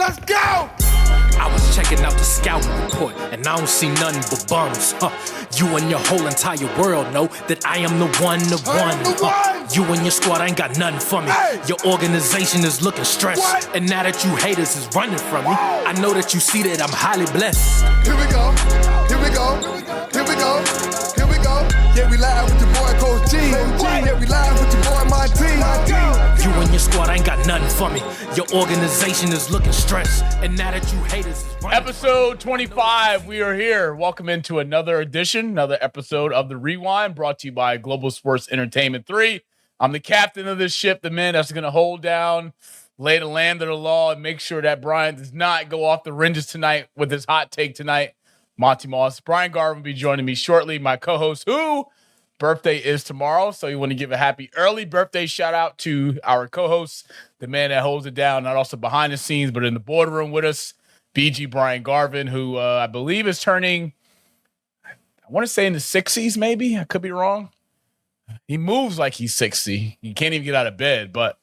Let's go! I was checking out the scouting report, and I don't see nothing but bums. You and your whole entire world know that I am the one. You and your squad ain't got nothing for me. Hey. Your organization is looking stressed. What? And now that you haters is running from me, I know that you see that I'm highly blessed. Here we go. Here we go. Here we go. Here we go. Yeah, we live with your boy Coach G. Yeah, we live with your boy Monty. You and your squad ain't got nothing for me. Your organization is looking stressed. And now that you haters is running Episode 25, we are here. Welcome into another edition, another episode of The Rewind, brought to you by Global Sports Entertainment 3. I'm the captain of this ship, the man that's going to hold down, lay the land of the law, and make sure that Bryant does not go off the hinges tonight with his hot take tonight. Monty Moss. Bryant Garvin will be joining me shortly. My co-host, who birthday is tomorrow, so you want to give a happy early birthday shout out to our co-host, the man that holds it down, not also behind the scenes, but in the boardroom with us, BG Bryant Garvin, who I believe is turning, I want to say in the 60s, maybe. I could be wrong. He moves like he's 60. He can't even get out of bed, but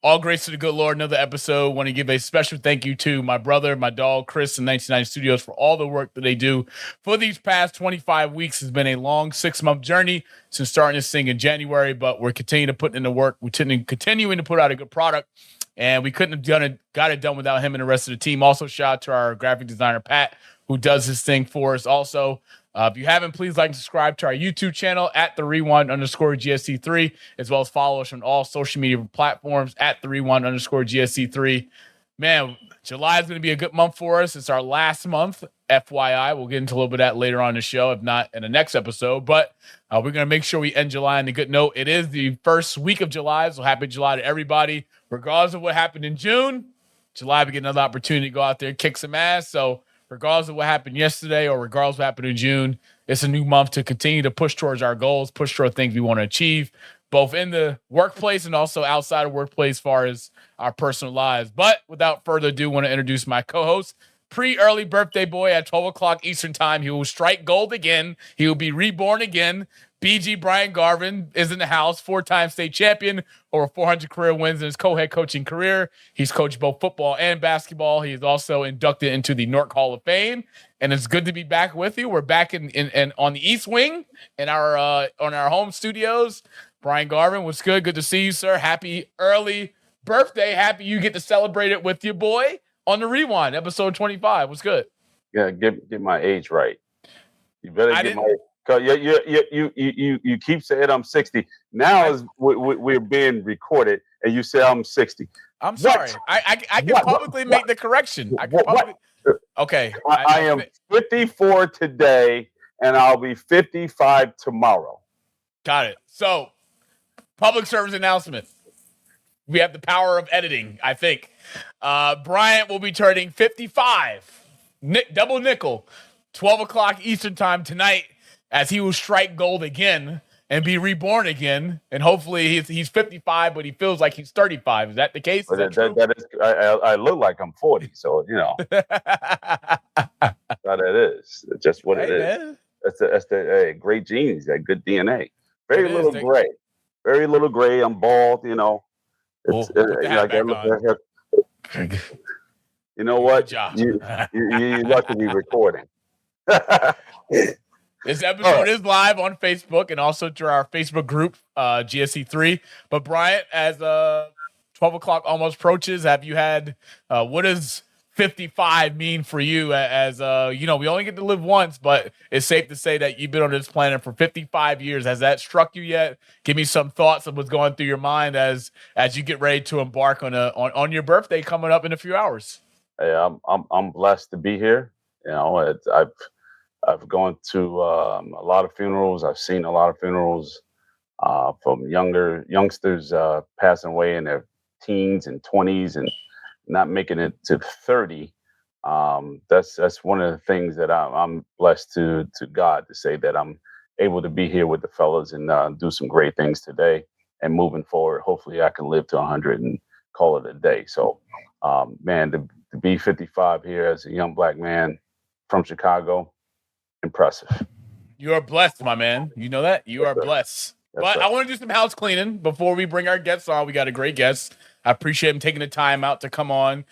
all grace to the good Lord. Another episode. Want to give a special thank you to my brother, my dog, Chris, in 1990 Studios for all the work that they do for these past 25 weeks. It's been a long 6-month journey since starting this thing in January, but we're continuing to put in the work. We're continuing to put out a good product, and we couldn't have got it done without him and the rest of the team. Also, shout out to our graphic designer, Pat, who does this thing for us also. If you haven't, please like and subscribe to our YouTube channel at @TheRewind_GSC3, as well as follow us on all social media platforms at @TheRewind_GSC3. Man, July is going to be a good month for us. It's our last month, FYI. We'll get into a little bit of that later on in the show, if not in the next episode. But we're going to make sure we end July on a good note. It is the first week of July, so happy July to everybody. Regardless of what happened in June, July we get another opportunity to go out there and kick some ass. So regardless of what happened yesterday or regardless of what happened in June, it's a new month to continue to push towards our goals, push toward things we want to achieve, both in the workplace and also outside of workplace as far as our personal lives. But without further ado, I want to introduce my co-host, pre-early birthday boy at 12 o'clock Eastern time. He will strike gold again. He will be reborn again. BG Bryant Garvin is in the house, 4-time state champion, over 400 career wins in his co-head coaching career. He's coached both football and basketball. He is also inducted into the Nork Hall of Fame, and it's good to be back with you. We're back in on the East Wing in our on our home studios. Bryant Garvin, what's good? Good to see you, sir. Happy early birthday. Happy you get to celebrate it with your boy on The Rewind, episode 25. What's good? Yeah, get my age right. You better get my age. Cause you keep saying I'm 60. Now we're being recorded, and you say I'm 60. I'm sorry. I can publicly make the correction. Okay. I am 54 today, and I'll be 55 tomorrow. Got it. So, public service announcement. We have the power of editing, I think. Bryant will be turning 55. Double nickel. 12 o'clock Eastern time tonight, as he will strike gold again and be reborn again. And hopefully he's 55, but he feels like he's 35. Is that the case? That is, I look like I'm 40, so, you know. That's how that is. It's just what it is. Man. That's the great genes, that good DNA. Very little gray. Very little gray. I'm bald, you know. It's, you know what? You're lucky to be recording. This episode is live on Facebook and also through our Facebook group, GSC3. But Bryant, as 12 o'clock almost approaches, have you had what does 55 mean for you? As you know, we only get to live once, but it's safe to say that you've been on this planet for 55 years. Has that struck you yet? Give me some thoughts of what's going through your mind as you get ready to embark on your birthday coming up in a few hours. Hey, I'm blessed to be here. You know, I've gone to a lot of funerals. I've seen a lot of funerals from youngsters passing away in their teens and 20s and not making it to 30. That's one of the things that I'm blessed to God to say that I'm able to be here with the fellas and do some great things today. And moving forward, hopefully I can live to 100 and call it a day. So, man, to be 55 here as a young black man from Chicago, impressive. You are blessed, my man. You know that? You are blessed. But I want to do some house cleaning before we bring our guests on. We got a great guest. I appreciate him taking the time out to come on.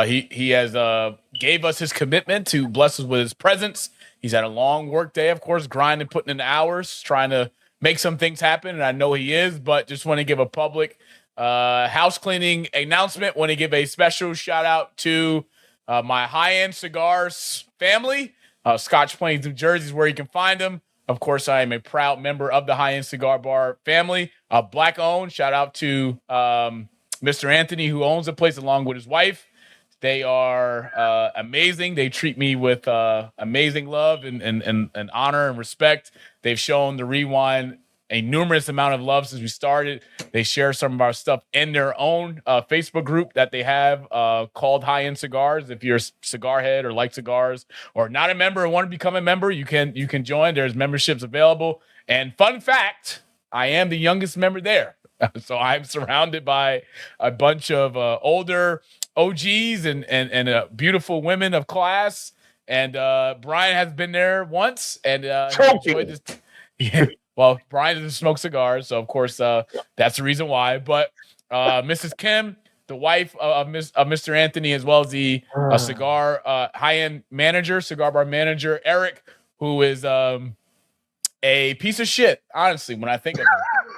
He has gave us his commitment to bless us with his presence. He's had a long work day, of course, grinding, putting in the hours, trying to make some things happen, and I know he is, but just want to give a public house cleaning announcement. Want to give a special shout out to my high-end cigars family. Scotch Plains, New Jersey is where you can find them. Of course, I am a proud member of the high-end cigar bar family. Black owned. Shout out to Mr. Anthony, who owns the place along with his wife. They are amazing. They treat me with amazing love and honor and respect. They've shown the Rewind a numerous amount of love since we started. They share some of our stuff in their own Facebook group that they have called High End Cigars. If you're a cigar head or like cigars or not a member and want to become a member, you can join. There's memberships available. And fun fact, I am the youngest member there. So I'm surrounded by a bunch of older OGs and beautiful women of class. And Brian has been there once and enjoyed this. Yeah. Well, Brian doesn't smoke cigars, so of course that's the reason why. But Mrs. Kim, the wife of Mr. Anthony, as well as the cigar high-end manager, cigar bar manager, Eric, who is a piece of shit, honestly, when I think of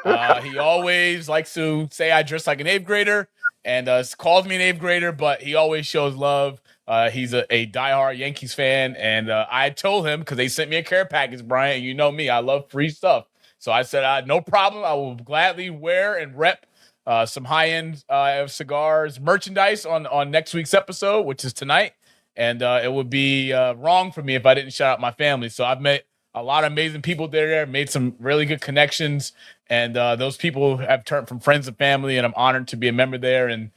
him. He always likes to say I dress like an 8th grader and calls me an 8th grader, but he always shows love. He's a diehard Yankees fan, and I told him, because they sent me a care package, Brian, you know me, I love free stuff. So I said, no problem. I will gladly wear and rep some high-end cigars merchandise on next week's episode, which is tonight. And it would be wrong for me if I didn't shout out my family. So I've met a lot of amazing people there, made some really good connections. And those people have turned from friends and family, and I'm honored to be a member there. And,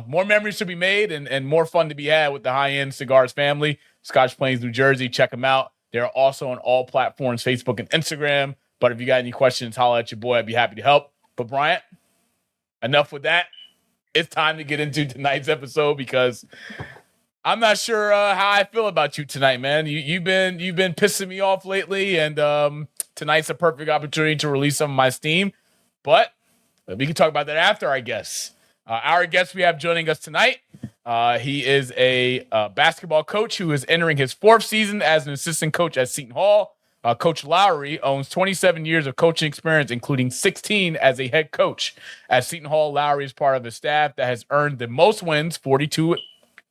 more memories to be made and more fun to be had with the high-end cigars family. Scotch Plains, New Jersey. Check them out. They're also on all platforms, Facebook and Instagram. But if you got any questions, holla at your boy. I'd be happy to help. But Bryant, enough with that. It's time to get into tonight's episode because I'm not sure how I feel about you tonight, man. You've been pissing me off lately, and tonight's a perfect opportunity to release some of my steam. But we can talk about that after, I guess. Our guest we have joining us tonight, he is a basketball coach who is entering his 4th season as an assistant coach at Seton Hall. Coach Lowry owns 27 years of coaching experience, including 16 as a head coach. At Seton Hall, Lowry is part of the staff that has earned the most wins, 42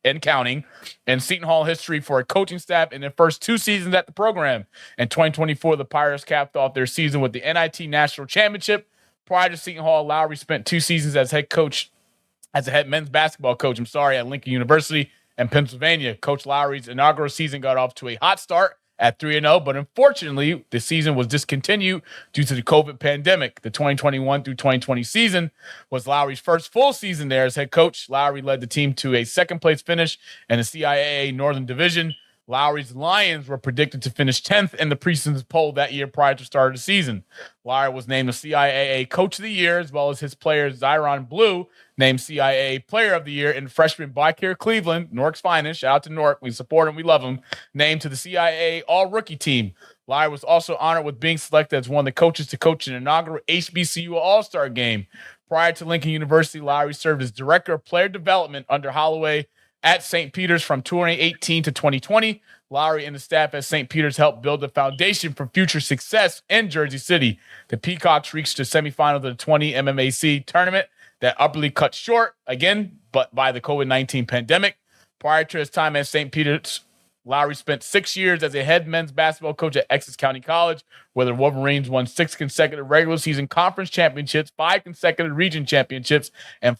and counting, in Seton Hall history for a coaching staff in their first 2 seasons at the program. In 2024, the Pirates capped off their season with the NIT National Championship. Prior to Seton Hall, Lowry spent 2 seasons as head men's basketball coach, at Lincoln University in Pennsylvania. Coach Lowry's inaugural season got off to a hot start at 3-0, but unfortunately, the season was discontinued due to the COVID pandemic. The 2021 through 2020 season was Lowry's first full season there as head coach. Lowry led the team to a second-place finish in the CIAA Northern Division. Lowry's Lions were predicted to finish 10th in the preseason poll that year prior to the start of the season. Lowry was named the CIAA Coach of the Year, as well as his player Zyron Blue named CIAA Player of the Year, and freshman Bakir Cleveland, Newark's finest, shout out to Newark, we support him, we love him, named to the CIAA All-Rookie Team. Lowry was also honored with being selected as one of the coaches to coach an inaugural HBCU All-Star Game. Prior to Lincoln University, Lowry served as Director of Player Development under Holloway at St. Peter's from 2018 to 2020. Lowry and the staff at St. Peter's helped build the foundation for future success in Jersey City. The Peacocks reached the semifinal of the 20 MMAC tournament that abruptly cut short, again, but by the COVID-19 pandemic. Prior to his time at St. Peter's, Lowry spent 6 years as a head men's basketball coach at Essex County College, where the Wolverines won 6 consecutive regular season conference championships, 5 consecutive region championships, and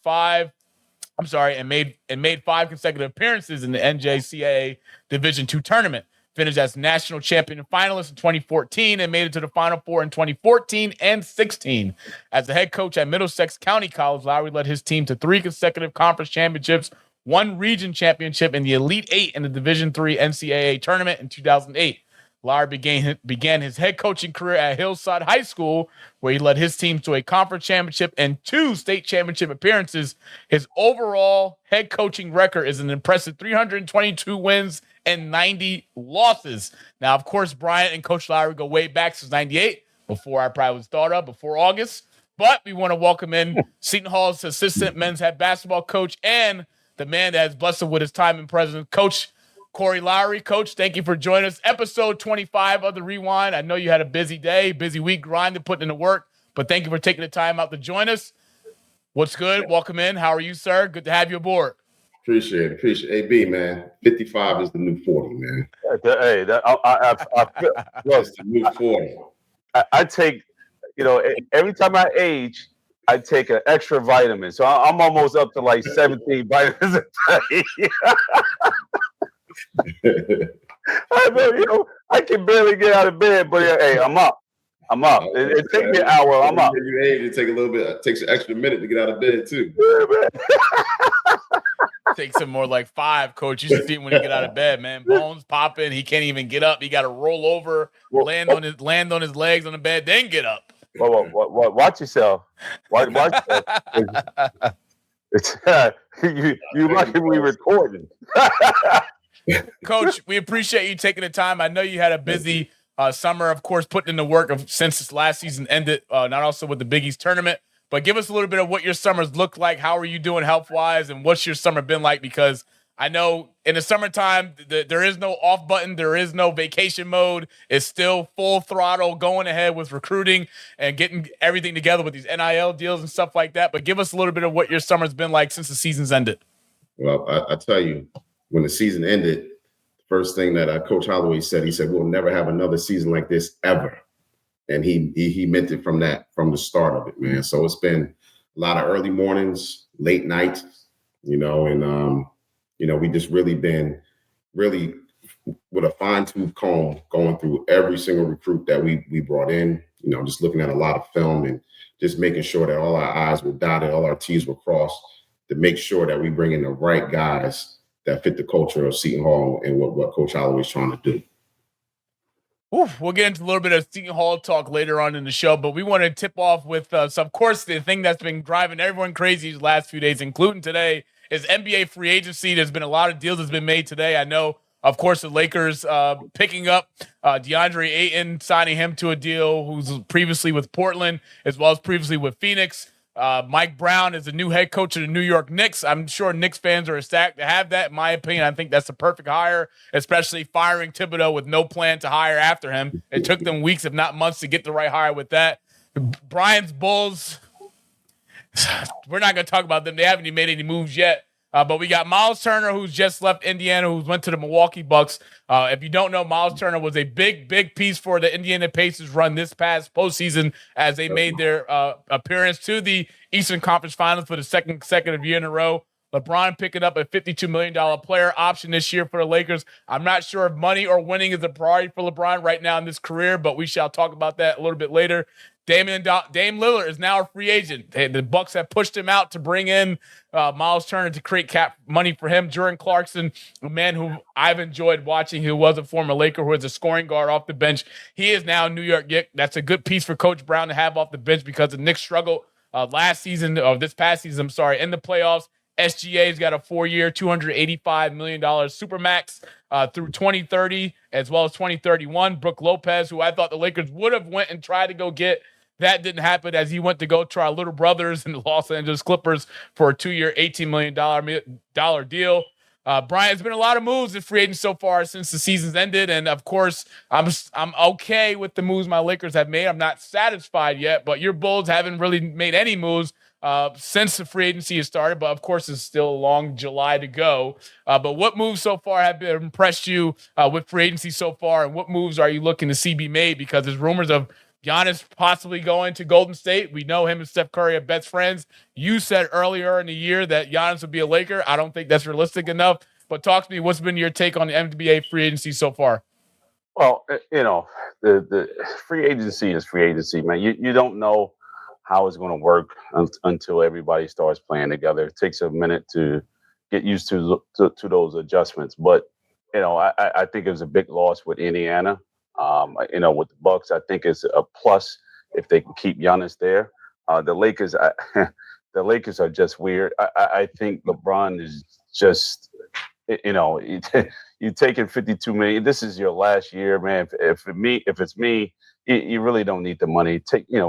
made 5 consecutive appearances in the NJCAA Division II tournament. Finished as national champion and finalist in 2014 and made it to the Final Four in 2014 and 16. As the head coach at Middlesex County College, Lowry led his team to 3 consecutive conference championships, 1 region championship, and the Elite 8 in the Division III NCAA tournament in 2008. Lowry began his head coaching career at Hillside High School, where he led his team to a conference championship and 2 state championship appearances. His overall head coaching record is an impressive 322 wins and 90 losses. Now, of course, Bryant and Coach Lowry go way back since 98, before I probably was thought of, before August. But we want to welcome in Seton Hall's assistant men's head basketball coach and the man that has blessed us with his time in presence, Coach Corey Lowery. Coach, thank you for joining us. Episode 25 of The Rewind. I know you had a busy day, busy week, grinding, putting in the work, but thank you for taking the time out to join us. What's good? Welcome in. How are you, sir? Good to have you aboard. Appreciate it. AB, man. 55 is the new 40, man. Hey, look, That's the new 40. I take, every time I age, I take an extra vitamin. So I'm almost up to like 17 vitamins a day. I can barely get out of bed, but hey, I'm up. It takes me an hour. I'm up. You age, it takes a little bit. It takes an extra minute to get out of bed too. Takes him more like 5, Coach. You should see him when he get out of bed, man. Bones popping. He can't even get up. He got to roll over, land on his legs on the bed, then get up. Watch yourself. Watch yourself. It's you lucky we recording. Coach, we appreciate you taking the time. I know you had a busy summer, of course, putting in the work since this last season ended, not also with the Big East tournament. But give us a little bit of what your summers look like. How are you doing health-wise, and what's your summer been like? Because I know in the summertime, there is no off button. There is no vacation mode. It's still full throttle going ahead with recruiting and getting everything together with these NIL deals and stuff like that. But give us a little bit of what your summer's been like since the season's ended. Well, I tell you, when the season ended, the first thing that Coach Holloway said, he said, we'll never have another season like this ever. And he meant it from the start of it, man. So it's been a lot of early mornings, late nights, and we just really been with a fine-tooth comb going through every single recruit that we brought in, just looking at a lot of film and just making sure that all our I's were dotted, all our T's were crossed, to make sure that we bring in the right guys that fit the culture of Seton Hall and what Coach Holloway's trying to do. We'll get into a little bit of Seton Hall talk later on in the show, but we want to tip off with, of course, the thing that's been driving everyone crazy these last few days, including today, is NBA free agency. There's been a lot of deals that's been made today. I know, of course, the Lakers picking up DeAndre Ayton, signing him to a deal, who's previously with Portland, as well as previously with Phoenix. Mike Brown is the new head coach of the New York Knicks. I'm sure Knicks fans are ecstatic to have that. In my opinion, I think that's the perfect hire, especially firing Thibodeau with no plan to hire after him. It took them weeks, if not months, to get the right hire with that. Bryant's Bulls, we're not going to talk about them. They haven't even made any moves yet. But we got Miles Turner, who's just left Indiana, who went to the Milwaukee Bucks. If you don't know, Miles Turner was a big piece for the Indiana Pacers run this past postseason as they made their appearance to the Eastern Conference Finals for the second consecutive year in a row. LeBron picking up a $52 million player option this year for the Lakers. I'm not sure if money or winning is a priority for LeBron right now in this career, but we shall talk about that a little bit later. Dame Lillard is now a free agent. The Bucks have pushed him out to bring in Miles Turner to create cap money for him. Jordan Clarkson, a man who I've enjoyed watching, who was a former Laker, who is a scoring guard off the bench. He is now a New York Knick. That's a good piece for Coach Brown to have off the bench because the Knicks struggled this past season, in the playoffs. SGA's got a 4-year, $285 million supermax through 2030 as well as 2031. Brook Lopez, who I thought the Lakers would have went and tried to go get. That didn't happen as he went to go try Little Brothers in the Los Angeles Clippers for a 2-year, $18 million deal. Brian, there's been a lot of moves in free agents so far since the season's ended, and of course, I'm okay with the moves my Lakers have made. I'm not satisfied yet, but your Bulls haven't really made any moves since the free agency has started. But of course, it's still a long July to go. But what moves so far have impressed you with free agency so far, and what moves are you looking to see be made? Because there's rumors of Giannis possibly going to Golden State. We know him and Steph Curry are best friends. You said earlier in the year that Giannis would be a Laker. I don't think that's realistic enough. But talk to me, what's been your take on the NBA free agency so far? Well, the free agency is free agency, man. You don't know how it's going to work until everybody starts playing together. It takes a minute to get used to those adjustments. But, I think it was a big loss with Indiana. With the Bucks, I think it's a plus if they can keep Giannis there. The Lakers are just weird. I think LeBron is just, you taking $52 million. This is your last year, man. If it's me, you really don't need the money.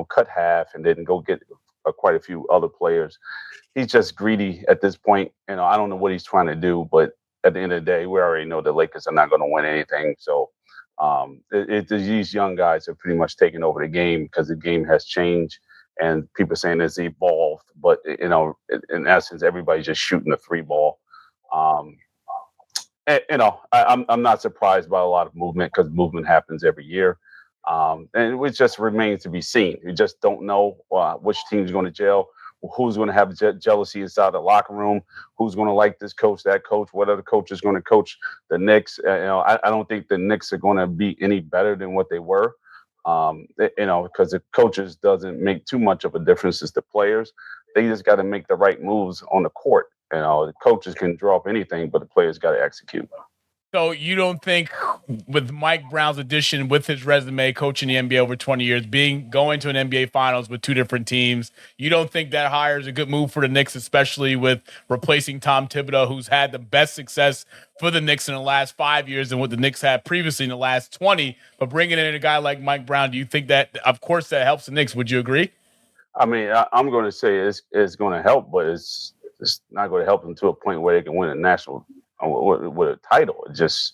Cut half and then go get quite a few other players. He's just greedy at this point. I don't know what he's trying to do, but at the end of the day, we already know the Lakers are not going to win anything. So these young guys have pretty much taken over the game because the game has changed and people saying it's evolved. But, in essence, everybody's just shooting the three ball. I'm not surprised by a lot of movement because movement happens every year. And it just remains to be seen. We just don't know which team's going to gel, who's going to have jealousy inside the locker room, who's going to like this coach, that coach, what other coach is going to coach the Knicks. I don't think the Knicks are going to be any better than what they were, because the coaches doesn't make too much of a difference as the players. They just got to make the right moves on the court. The coaches can draw up anything, but the players got to execute. So you don't think with Mike Brown's addition, with his resume, coaching the NBA over 20 years, going to an NBA Finals with two different teams, you don't think that hire is a good move for the Knicks, especially with replacing Tom Thibodeau, who's had the best success for the Knicks in the last 5 years than what the Knicks had previously in the last 20, but bringing in a guy like Mike Brown, do you think that, of course, that helps the Knicks? Would you agree? I mean, I'm going to say it's going to help, but it's not going to help them to a point where they can win a national with a title. It's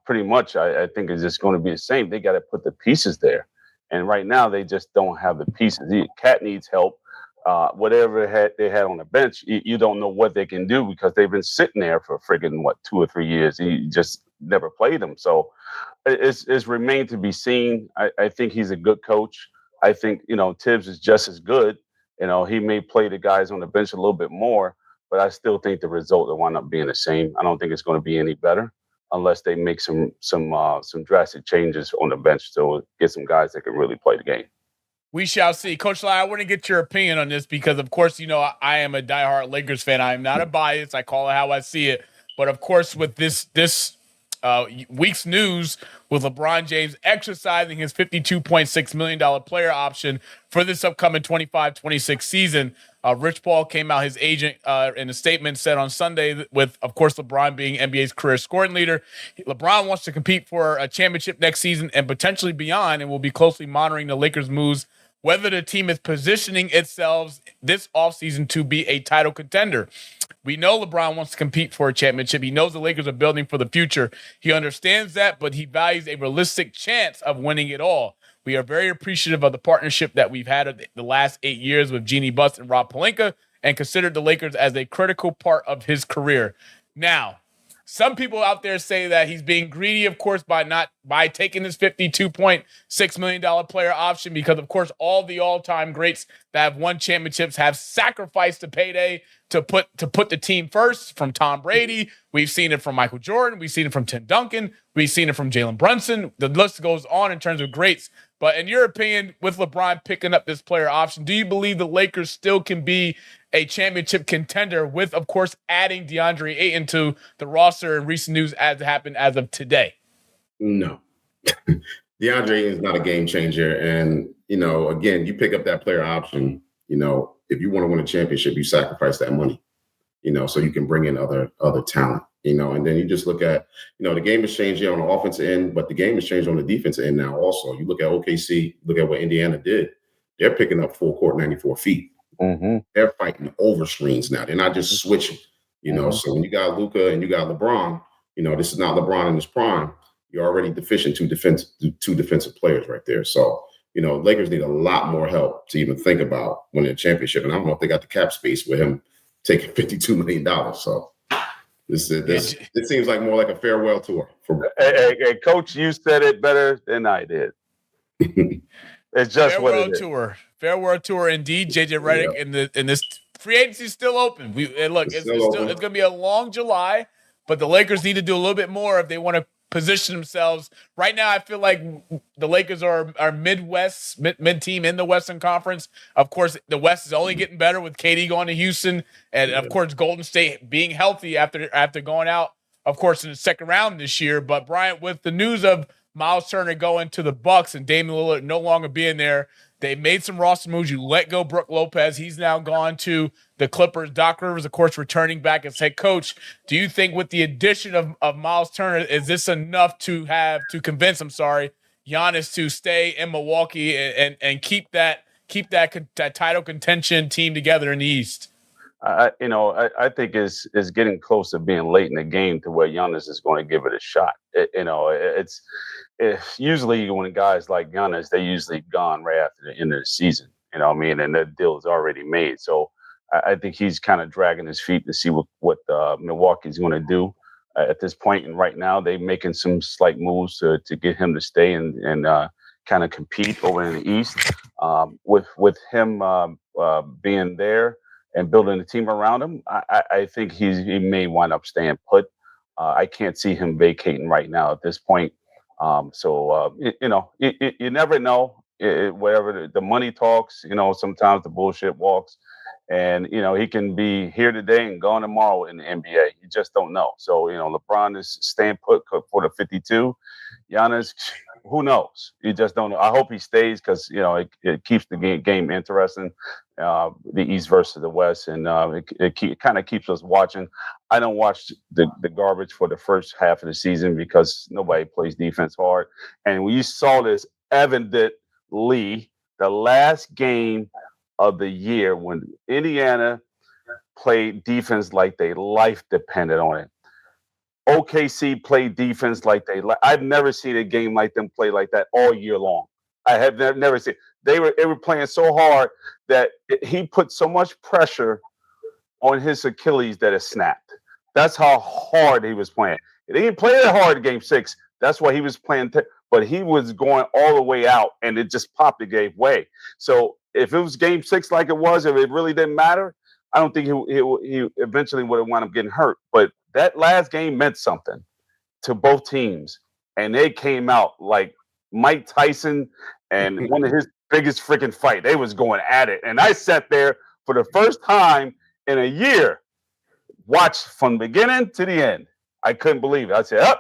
pretty much, I think it's just going to be the same. They got to put the pieces there. And right now they just don't have the pieces. Cat needs help. Whatever they had on the bench, you don't know what they can do because they've been sitting there for friggin' 2 or 3 years. He just never played them. So it's remained to be seen. I think he's a good coach. I think, Tibbs is just as good. He may play the guys on the bench a little bit more, but I still think the result will wind up being the same. I don't think it's going to be any better unless they make some drastic changes on the bench to get some guys that can really play the game. We shall see. Coach Lai, I want to get your opinion on this because, of course, I am a diehard Lakers fan. I am not a bias. I call it how I see it. But, of course, with this week's news with LeBron James exercising his $52.6 million player option for this upcoming 25-26 season, Rich Paul came out, his agent, in a statement said on Sunday with, of course, LeBron being NBA's career scoring leader. LeBron wants to compete for a championship next season and potentially beyond, and will be closely monitoring the Lakers' moves, whether the team is positioning itself this offseason to be a title contender. We know LeBron wants to compete for a championship. He knows the Lakers are building for the future. He understands that, but he values a realistic chance of winning it all. We are very appreciative of the partnership that we've had the last 8 years with Jeannie Buss and Rob Pelinka and considered the Lakers as a critical part of his career. Now, some people out there say that he's being greedy, of course, by taking his $52.6 million player option because, of course, all the all-time greats that have won championships have sacrificed the payday to put the team first. From Tom Brady, we've seen it from Michael Jordan, we've seen it from Tim Duncan, we've seen it from Jalen Brunson. The list goes on in terms of greats. But in your opinion, with LeBron picking up this player option, do you believe the Lakers still can be a championship contender with, of course, adding DeAndre Ayton to the roster in recent news as happened as of today? No. DeAndre Ayton is not a game changer. And, again, you pick up that player option, if you want to win a championship, you sacrifice that money, so you can bring in other talent, and then you just look at, the game has changed here on the offensive end, but the game has changed on the defensive end now also. You look at OKC, look at what Indiana did. They're picking up full court 94 feet. Mm-hmm. They're fighting over screens now. They're not just switching, mm-hmm. So when you got Luka and you got LeBron, this is not LeBron in his prime. You're already deficient two defensive players right there. So, Lakers need a lot more help to even think about winning a championship. And I don't know if they got the cap space with him taking $52 million. So it seems like more like a farewell tour. Hey, Coach, you said it better than I did. It's just farewell tour. Farewell tour indeed. JJ Redick in this free agency is still open. It's going to be a long July, but the Lakers need to do a little bit more if they want to position themselves. Right now, I feel like the Lakers are mid team in the Western Conference. Of course, the West is only getting better with KD going to Houston, and of course, Golden State being healthy after going out, of course, in the second round this year. But Bryant, with the news of Miles Turner going to the Bucks and Damian Lillard no longer being there, they made some roster moves. You let go Brook Lopez. He's now gone to the Clippers. Doc Rivers, of course, returning back as head coach. Do you think with the addition of Miles Turner, is this enough to convince, Giannis to stay in Milwaukee and keep that title contention team together in the East? I think it's getting close to being late in the game to where Giannis is going to give it a shot. It's usually when guys like Giannis, they usually gone right after the end of the season. You know what I mean? And that deal is already made. So I think he's kind of dragging his feet to see what Milwaukee's going to do at this point. And right now, they're making some slight moves to get him to stay and kind of compete over in the East. With him being there and building a team around him, I think he may wind up staying put. I can't see him vacating right now at this point. You never know. Wherever the money talks, sometimes the bullshit walks. And, he can be here today and gone tomorrow in the NBA. You just don't know. So, LeBron is staying put for the 52. Giannis, who knows? You just don't know. I hope he stays because, it keeps the game interesting, the East versus the West. And it kind of keeps us watching. I don't watch the garbage for the first half of the season because nobody plays defense hard. And when you saw this evidently, the last game of the year when Indiana played defense like their life depended on it. OKC played defense like I've never seen a game like them play like that all year long. I have never seen. They were playing so hard that he put so much pressure on his Achilles that it snapped. That's how hard he was playing. He didn't play that hard in Game 6. That's why he was playing. But he was going all the way out, and it just popped and gave way. So if it was Game 6 like it was, if it really didn't matter, I don't think he eventually would have wound up getting hurt. But that last game meant something to both teams, and they came out like Mike Tyson and one of his biggest freaking fight. They was going at it, and I sat there for the first time in a year, watched from the beginning to the end. I couldn't believe it. I said,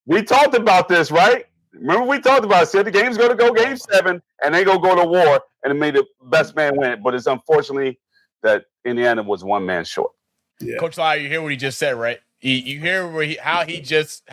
we talked about this, right? Remember we talked about it. Said the game's going to go Game 7, and they go to war, and it made the best man win. But it's unfortunately that Indiana was one man short. Yeah. Coach Lowry, you hear what he just said, right? You hear how he just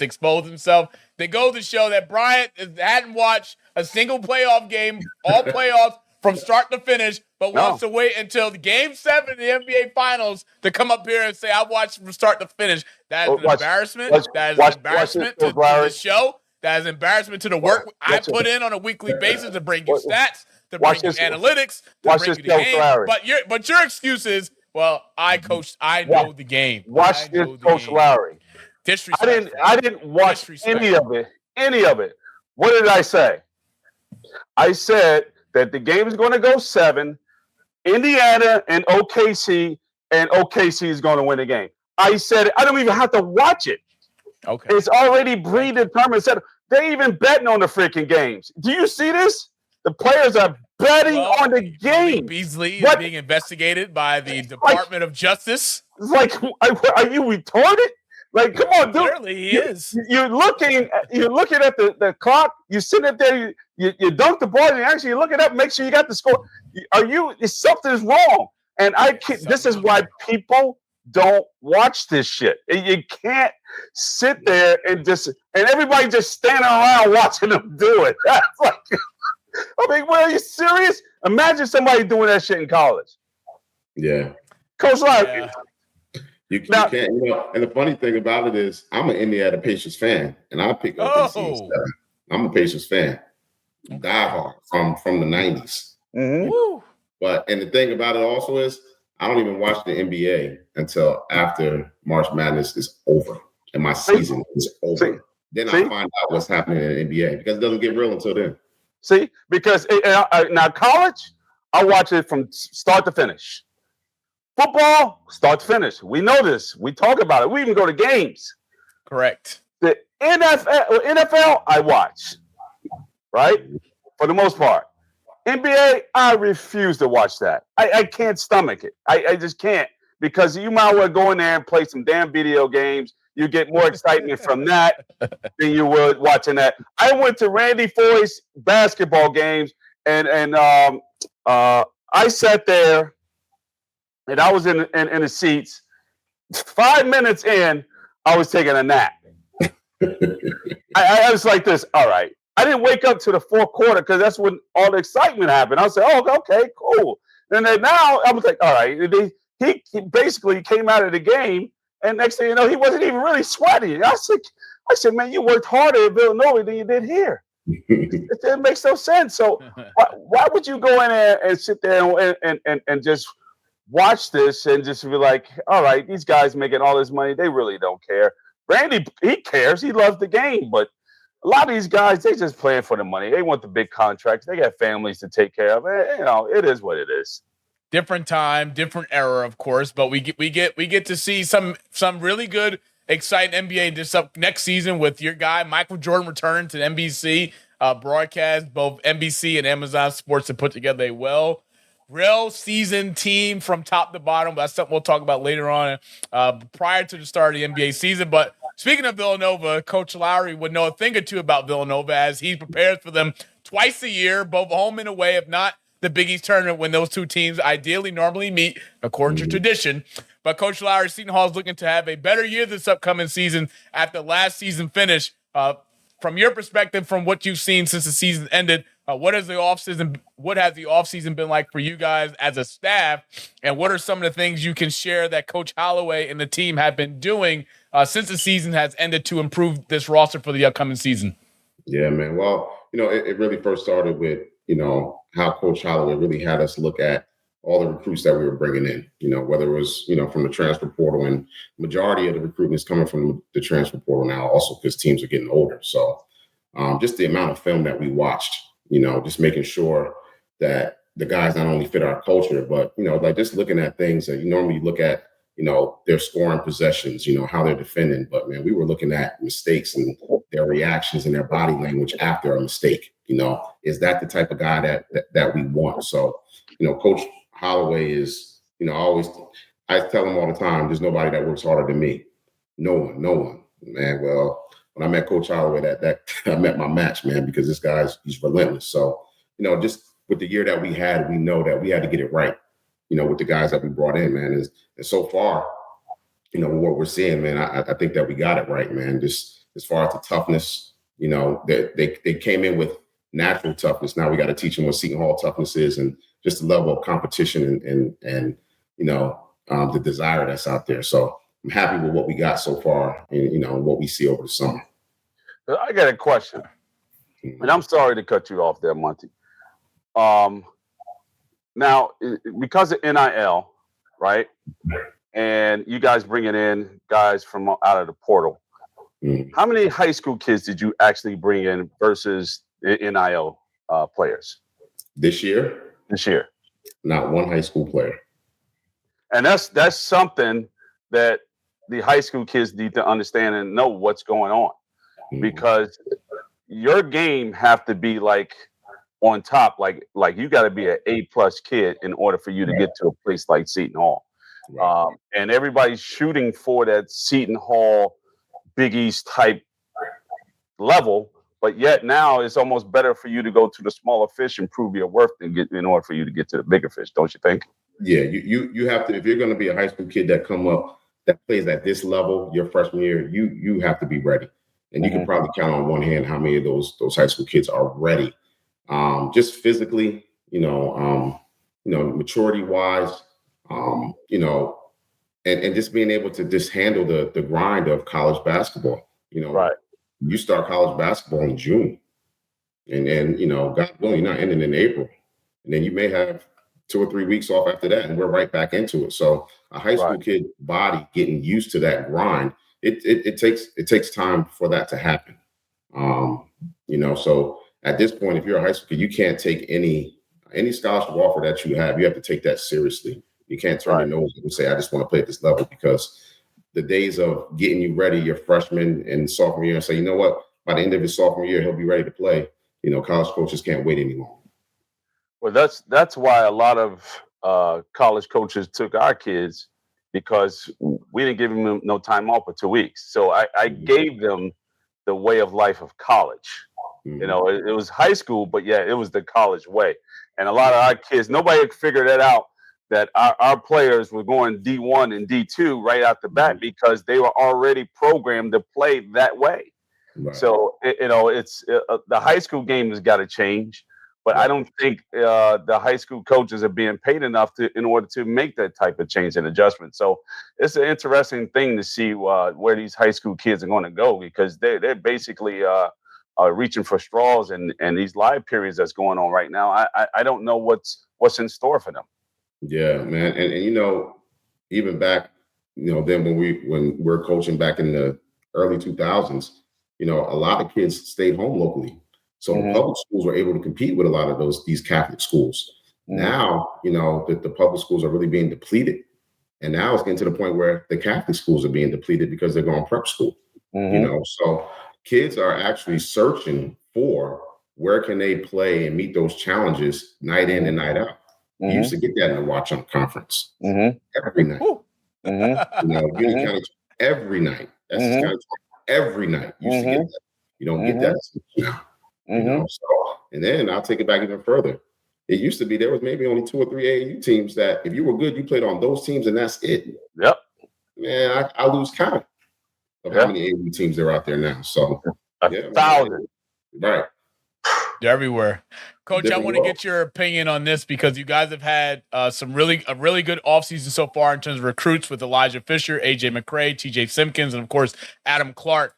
exposed himself. They go to show that Bryant hadn't watched a single playoff game, all playoffs from start to finish, but wants to wait until the Game 7 of the NBA Finals to come up here and say, I watched from start to finish. That is an embarrassment. That is an embarrassment to the show. That is embarrassment to the work I put in on a weekly basis to bring you stats, to bring you analytics, to bring you the game. But your excuse is, well, I coached. I know the game. Watch this, Coach Lowry. I didn't watch any of it. What did I say? I said that the game is going to go 7. Indiana and OKC is going to win the game. I said it. I don't even have to watch it. Okay. It's already predetermined. They even betting on the freaking games. Do you see this? The players are betting on the game. Beasley is being investigated by the Department of Justice. It's like, are you retarded? Like, come on, dude. Clearly he is. You're looking at the clock. You sit up there. You dunk the ball, and actually you look it up. Make sure you got the score. Something's wrong. And this is why people don't watch this shit. You can't sit there and everybody just standing around watching them do it. That's like, I mean, are you serious? Imagine somebody doing that shit in college. Yeah. Coach Lowry. You can't, and the funny thing about it is I'm an Indiana Pacers fan, and I pick up these. I'm a Pacers fan. Die hard from the 90s. Mm-hmm. And the thing about it also is I don't even watch the NBA until after March Madness is over and my season is over. Then I find out what's happening in the NBA because it doesn't get real until then. See, because now college, I watch it from start to finish. Football, start to finish. We know this. We talk about it. We even go to games. Correct. The NFL, I watch, right? For the most part. NBA, I refuse to watch that. I can't stomach it. I just can't because you might well go in there and play some damn video games. You get more excitement from that than you would watching that. I went to Randy Foy's basketball games and I sat there and I was in the seats. 5 minutes in, I was taking a nap. I was like this. All right, I didn't wake up to the fourth quarter because that's when all the excitement happened. I said, "Oh, okay, cool." And then now I was like, "All right." He basically came out of the game, and next thing you know, he wasn't even really sweating. I said, "Man, you worked harder at Villanova than you did here." It makes no sense. So why would you go in there and sit there and just watch this and just be like, all right, these guys making all this money, they really don't care. Randy, he cares. He loves the game. But a lot of these guys, they just playing for the money. They want the big contracts. They got families to take care of. It is what it is. Different time, different era, of course, but we get to see some really good, exciting NBA this up next season with your guy Michael Jordan returning to the NBC broadcast. Both NBC and Amazon Sports have put together a real season team from top to bottom. That's something we'll talk about later on prior to the start of the NBA season. But speaking of Villanova, Coach Lowry would know a thing or two about Villanova as he prepares for them twice a year, both home and away, if not the Big East tournament when those two teams ideally normally meet according to tradition. But Coach Lowry, Seton Hall is looking to have a better year this upcoming season after last season finish. From your perspective, from what you've seen since the season ended, what has the offseason been like for you guys as a staff? And what are some of the things you can share that Coach Holloway and the team have been doing since the season has ended to improve this roster for the upcoming season? Yeah, man. Well, it really first started with, how Coach Holloway really had us look at all the recruits that we were bringing in, whether it was, from the transfer portal, and majority of the recruitment is coming from the transfer portal now also because teams are getting older. So just the amount of film that we watched, just making sure that the guys not only fit our culture, but, like just looking at things that you normally look at, their scoring possessions, how they're defending. But, man, we were looking at mistakes and their reactions and their body language after a mistake. Is that the type of guy that we want? So, Coach Holloway is, I tell him all the time, there's nobody that works harder than me. No one, man. Well, when I met Coach Holloway, that I met my match, man, because this guy's, he's relentless. So, just with the year that we had, we know that we had to get it right, with the guys that we brought in, man. And so far, what we're seeing, man, I think that we got it right, man. Just as far as the toughness, they came in with natural toughness. Now we got to teach them what Seton Hall toughness is, and just the level of competition and the desire that's out there. So I'm happy with what we got so far and, what we see over the summer. I got a question, and I'm sorry to cut you off there, Monty. Now, because of NIL, right, and you guys bringing in guys from out of the portal, how many high school kids did you actually bring in versus NIL players? This year? This year. Not one high school player. And that's something that the high school kids need to understand and know what's going on. Because your game have to be like on top, like you got to be an A+ kid in order for you to get to a place like Seton Hall. Right. And everybody's shooting for that Seton Hall Big East type level, but yet now it's almost better for you to go to the smaller fish and prove your worth in order for you to get to the bigger fish, don't you think? Yeah, you have to, if you're going to be a high school kid that come up that plays at this level your freshman year, you have to be ready. And you can probably count on one hand how many of those high school kids are ready. Just physically, maturity wise, and just being able to just handle the grind of college basketball. Right. You start college basketball in June, and God willing, you're not ending in April, and then you may have 2 or 3 weeks off after that, and we're right back into it. So a high school kid body getting used to that grind, it takes time for that to happen. So at this point, if you're a high school kid, you can't take any scholarship offer that you have. You have to take that seriously. You can't turn your nose and say, I just want to play at this level, because the days of getting you ready your freshman and sophomore year and say, you know what, by the end of his sophomore year, he'll be ready to play. College coaches can't wait any longer. Well, that's why a lot of college coaches took our kids, because we didn't give them no time off for 2 weeks. So I gave them the way of life of college. It was high school, but yeah, it was the college way. And a lot of our kids, nobody had figured that out, that our players were going D1 and D2 right out the bat, because they were already programmed to play that way. Right. So it's the high school game has got to change. But I don't think the high school coaches are being paid enough in order to make that type of change and adjustment. So it's an interesting thing to see where these high school kids are going to go, because they're basically reaching for straws, and these live periods that's going on right now. I don't know what's in store for them. Yeah, man, and even back, then when we're coaching back in the early 2000s, a lot of kids stayed home locally. So the public schools were able to compete with a lot of these Catholic schools. Now, the public schools are really being depleted. And now it's getting to the point where the Catholic schools are being depleted because they're going prep school. So kids are actually searching for where can they play and meet those challenges night in and night out. You used to get that in the watch on conference every night. Union County every night. That's kind of every night. You used to get that. You don't get that now. So, and then I'll take it back even further. It used to be there was maybe only 2 or 3 AAU teams that if you were good, you played on those teams, and that's it. Yep. Man, I lose count of how many AAU teams there are out there now. So 1,000. Right. They're everywhere. Coach, I want to get your opinion on this, because you guys have had a really good offseason so far in terms of recruits with Elijah Fisher, AJ McCray, TJ Simpkins, and of course Adam Clark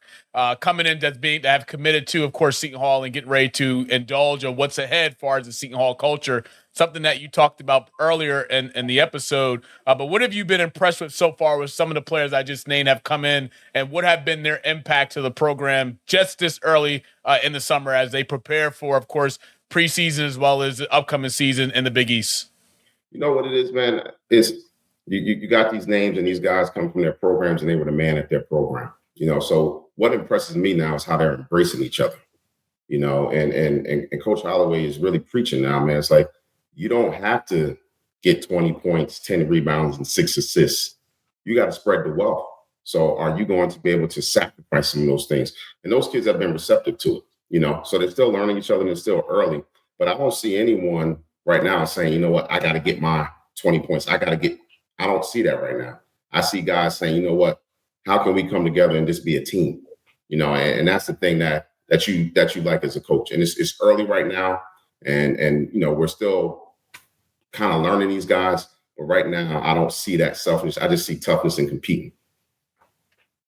coming in that have committed to, of course, Seton Hall and getting ready to indulge on what's ahead as far as the Seton Hall culture. Something that you talked about earlier in the episode. But what have you been impressed with so far with some of the players I just named have come in, and what have been their impact to the program just this early in the summer as they prepare for, of course, preseason as well as the upcoming season in the Big East? You know what it is, man? It's you got these names, and these guys come from their programs, and they were the man at their program. So what impresses me now is how they're embracing each other. And Coach Holloway is really preaching now, man. It's like, you don't have to get 20 points, 10 rebounds, and 6 assists. You got to spread the wealth. So are you going to be able to sacrifice some of those things? And those kids have been receptive to it, so they're still learning each other, and it's still early. But I don't see anyone right now saying, you know what, I got to get my 20 points. I don't see that right now. I see guys saying, you know what, how can we come together and just be a team? And that's the thing that you like as a coach. And it's early right now. And we're still kind of learning these guys, but right now I don't see that selfishness. I just see toughness and competing.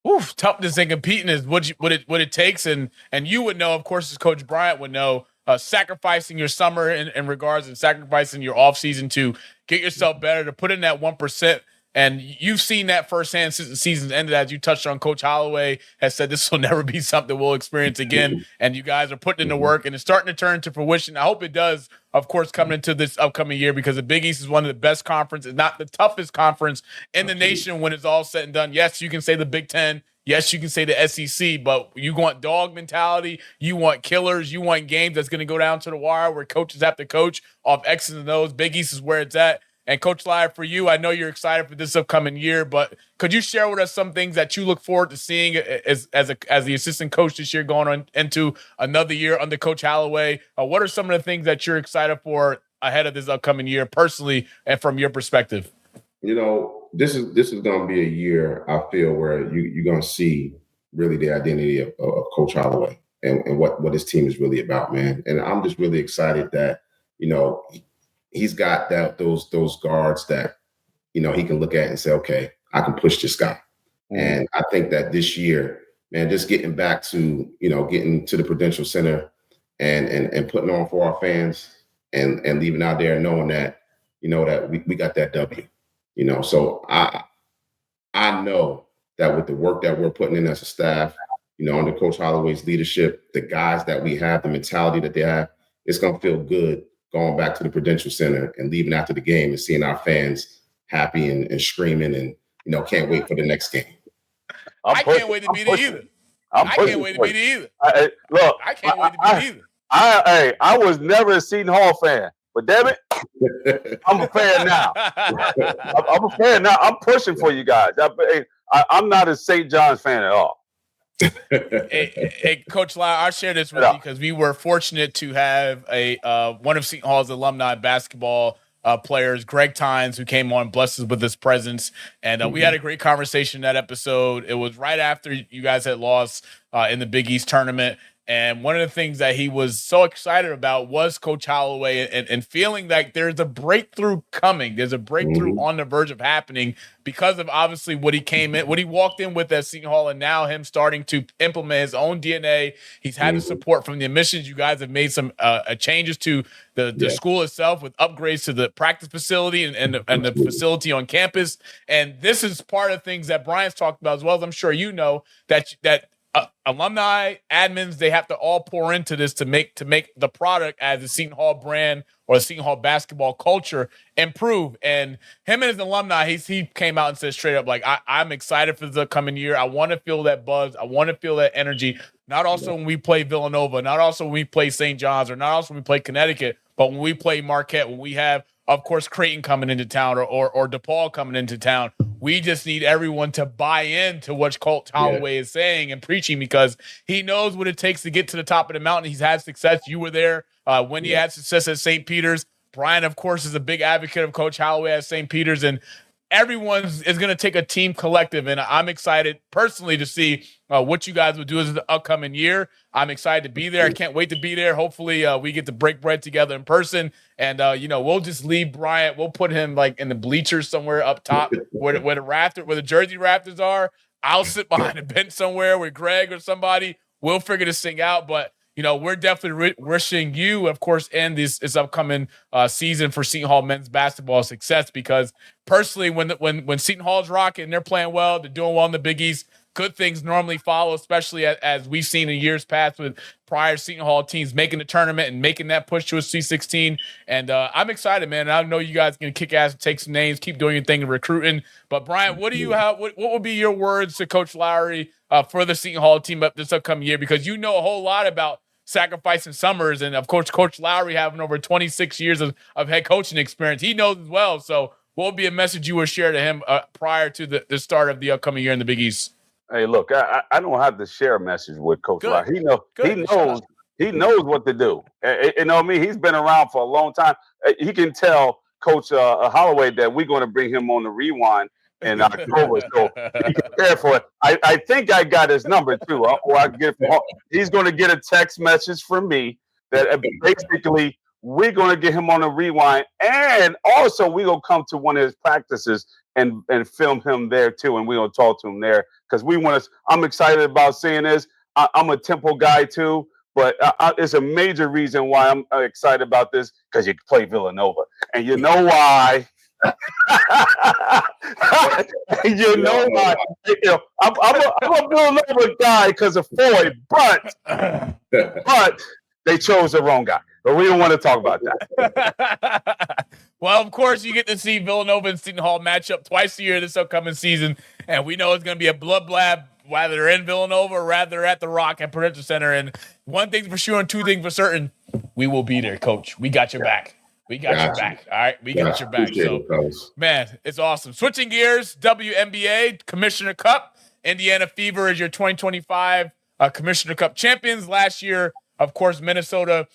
Oof, toughness and competing is what it takes, and you would know, of course, as Coach Bryant would know, sacrificing your summer in regards and sacrificing your offseason to get yourself better, to put in that 1%. And you've seen that firsthand since the season's ended. As you touched on, Coach Holloway has said this will never be something we'll experience again. And you guys are putting in the work, and it's starting to turn to fruition. I hope it does, of course, coming into this upcoming year, because the Big East is one of the best conferences, not the toughest conference in the nation when it's all said and done. Yes, you can say the Big Ten. Yes, you can say the SEC, but you want dog mentality. You want killers. You want games that's going to go down to the wire where coaches have to coach off X's and O's. Big East is where it's at. And Coach Lowry, for you, I know you're excited for this upcoming year, but could you share with us some things that you look forward to seeing as the assistant coach this year, going on into another year under Coach Holloway? What are some of the things that you're excited for ahead of this upcoming year, personally and from your perspective? This is going to be a year, I feel, where you're going to see really the identity of Coach Holloway and what his team is really about, man. And I'm just really excited that he's got those guards that he can look at and say, okay, I can push this guy. And I think that this year, man, just getting back to getting to the Prudential Center and putting on for our fans and leaving out there knowing that that we got that W. So I know that with the work that we're putting in as a staff, under Coach Holloway's leadership, the guys that we have, the mentality that they have, it's gonna feel good going back to the Prudential Center and leaving after the game and seeing our fans happy and screaming and, can't wait for the next game. I can't wait to be there either. I can't wait to be there either. Look, I can't wait to be there either. I was never a Seton Hall fan, but damn it, I'm a fan now. I'm a fan now. I'm pushing for you guys. I'm not a St. John's fan at all. Hey, Coach Lowry, I'll share this with you because we were fortunate to have one of Seton Hall's alumni basketball players, Greg Tynes, who came on, blessed us with his presence. And we had a great conversation in that episode. It was right after you guys had lost in the Big East tournament. And one of the things that he was so excited about was Coach Holloway and feeling like there's a breakthrough coming. There's a breakthrough on the verge of happening because of obviously what he walked in with at Seton Hall, and now him starting to implement his own DNA. He's had the support from the admissions. You guys have made some changes to the school itself with upgrades to the practice facility and the facility on campus. And this is part of things that Bryant's talked about as well, as I'm sure you know, that alumni, admins, they have to all pour into this to make the product as the Seton Hall brand or the Seton Hall basketball culture improve. And him and his alumni, he came out and said straight up, like, I'm excited for the coming year. I want to feel that buzz. I want to feel that energy. Not also when we play Villanova, not also when we play St. John's, or not also when we play Connecticut, but when we play Marquette, when we have, of course, Creighton coming into town or DePaul coming into town. We just need everyone to buy into what Coach Holloway is saying and preaching, because he knows what it takes to get to the top of the mountain. He's had success. You were there when he had success at St. Peter's. Brian, of course, is a big advocate of Coach Holloway at St. Peter's, and everyone is going to take a team collective. And I'm excited personally to see what you guys will do as the upcoming year. I'm excited to be there. I can't wait to be there. Hopefully we get to break bread together in person. And, we'll just leave Bryant. We'll put him like in the bleachers somewhere up top where the Jersey Raptors are. I'll sit behind a bench somewhere with Greg or somebody. We'll figure this thing out. But, we're definitely wishing you, of course, and this upcoming season for Seton Hall men's basketball success, because personally, when Seton Hall's rocking and they're playing well, they're doing well in the Big East, good things normally follow, especially as we've seen in years past with prior Seton Hall teams making the tournament and making that push to a C16. And I'm excited, man. I know you guys are going to kick ass and take some names, keep doing your thing and recruiting. But Brian, what do you have? What would be your words to Coach Lowery for the Seton Hall team up this upcoming year? Because you know a whole lot about sacrificing summers, and of course, Coach Lowery having over 26 years of head coaching experience. He knows as well. So what would be a message you would share to him prior to the start of the upcoming year in the Big East? Hey, look, I don't have to share a message with Coach Lowery. He knows what to do. You know what I mean? He's been around for a long time. He can tell Coach Holloway that we're going to bring him on the rewind in October, so be prepared for it. I think I got his number too, or I can get it from home. He's going to get a text message from me that basically we're going to get him on the rewind, and also we're going to come to one of his practices and film him there too, and we're going to talk to him there, because we want to. I'm excited about seeing this. I'm a Temple guy too, but it's a major reason why I'm excited about this, because you play Villanova, and you know why. You know why? I'm a Villanova guy because of Floyd, but they chose the wrong guy. But we don't want to talk about that. Well, of course, you get to see Villanova and Seton Hall match up twice a year this upcoming season, and we know it's going to be a blood blab, whether they're in Villanova or rather at the Rock at Prudential Center. And one thing's for sure and two things for certain, we will be there, Coach. We got your back. We got your back. All right. We got your back. So, man, it's awesome. Switching gears, WNBA Commissioner Cup. Indiana Fever is your 2025 Commissioner Cup champions. Last year, of course, Minnesota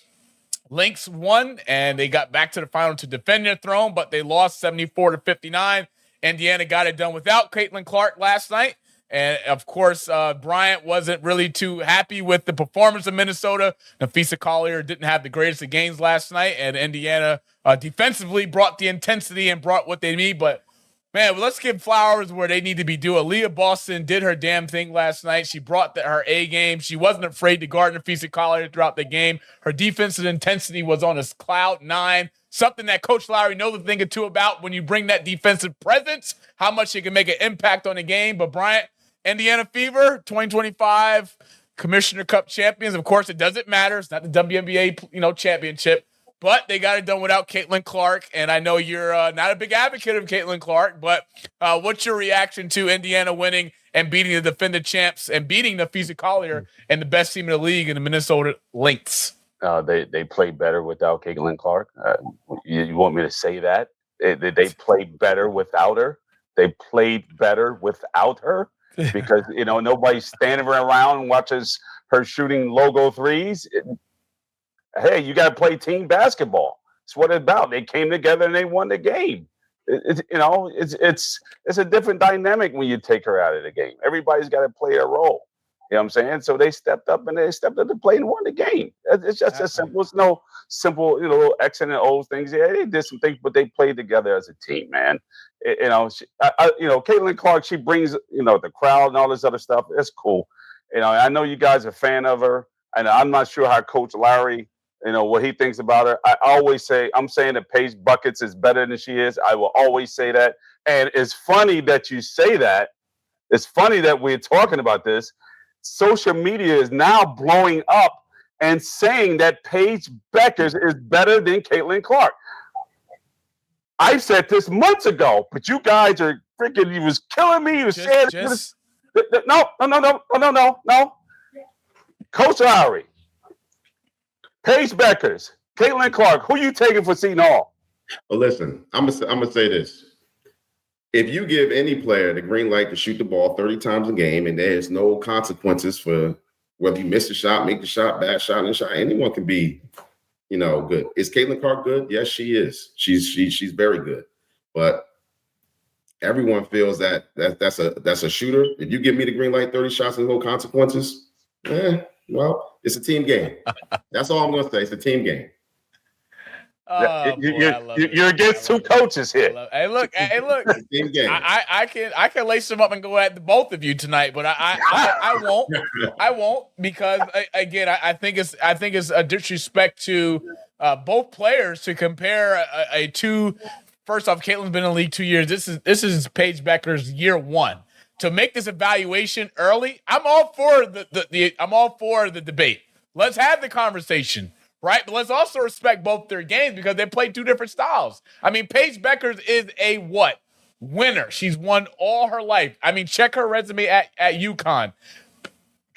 Lynx won, and they got back to the final to defend their throne, but they lost 74-59. Indiana got it done without Caitlin Clark last night. And, of course, Bryant wasn't really too happy with the performance of Minnesota. Nafisa Collier didn't have the greatest of games last night, and Indiana defensively brought the intensity and brought what they need. But, man, let's give flowers where they need to be due. Aaliyah Boston did her damn thing last night. She brought her A game. She wasn't afraid to guard Nafisa Collier throughout the game. Her defensive intensity was on a cloud 9. Something that Coach Lowery knows a thing or two about when you bring that defensive presence, how much it can make an impact on the game. But, Bryant, Indiana Fever, 2025 Commissioner Cup champions. Of course, it doesn't matter. It's not the WNBA, championship, but they got it done without Caitlin Clark. And I know you're not a big advocate of Caitlin Clark, but what's your reaction to Indiana winning and beating the defending champs and beating Nafisa Collier and the best team in the league in the Minnesota Lynx? They played better without Caitlin Clark. You want me to say that? They played better without her. They played better without her. Because, nobody's standing around and watches her shooting logo threes. Hey, you got to play team basketball. It's what it's about. They came together and they won the game. It's a different dynamic when you take her out of the game. Everybody's got to play their role. You know what I'm saying? So they stepped up to play and won the game. It's just as simple. It's no simple, little X and O's things. Yeah, they did some things, but they played together as a team, man. Caitlin Clark, she brings, the crowd and all this other stuff. It's cool. I know you guys are a fan of her, and I'm not sure how Coach Lowry, what he thinks about her. I always say, I'm saying that Paige Buckets is better than she is. I will always say that. And it's funny that you say that. It's funny that we're talking about this. Social media is now blowing up and saying that Paige Buckets is better than Caitlin Clark. I said this months ago, but you guys are freaking, you was killing me. You was saying no. Coach Lowry, Paige Buckets, Caitlin Clark, who you taking for Seton Hall? Well, listen, I'm gonna say this. If you give any player the green light to shoot the ball 30 times a game and there's no consequences for whether you miss the shot, make the shot, bad shot, and shot, anyone can be, good. Is Caitlin Clark good? Yes, she is. She's very good. But everyone feels that's a shooter. If you give me the green light, 30 shots and no consequences, well, it's a team game. That's all I'm gonna say. It's a team game. You're against two coaches here. Hey, look. I can lace them up and go at the both of you tonight, but I won't. I won't because again, I think it's a disrespect to both players to compare a two. First off, Caitlin's been in the league 2 years. This is Paige Buckets' year one. To make this evaluation early, I'm all for the debate. Let's have the conversation. Right, but let's also respect both their games because they play two different styles. I mean, Paige Buckets is a what? Winner. She's won all her life. I mean, check her resume at UConn.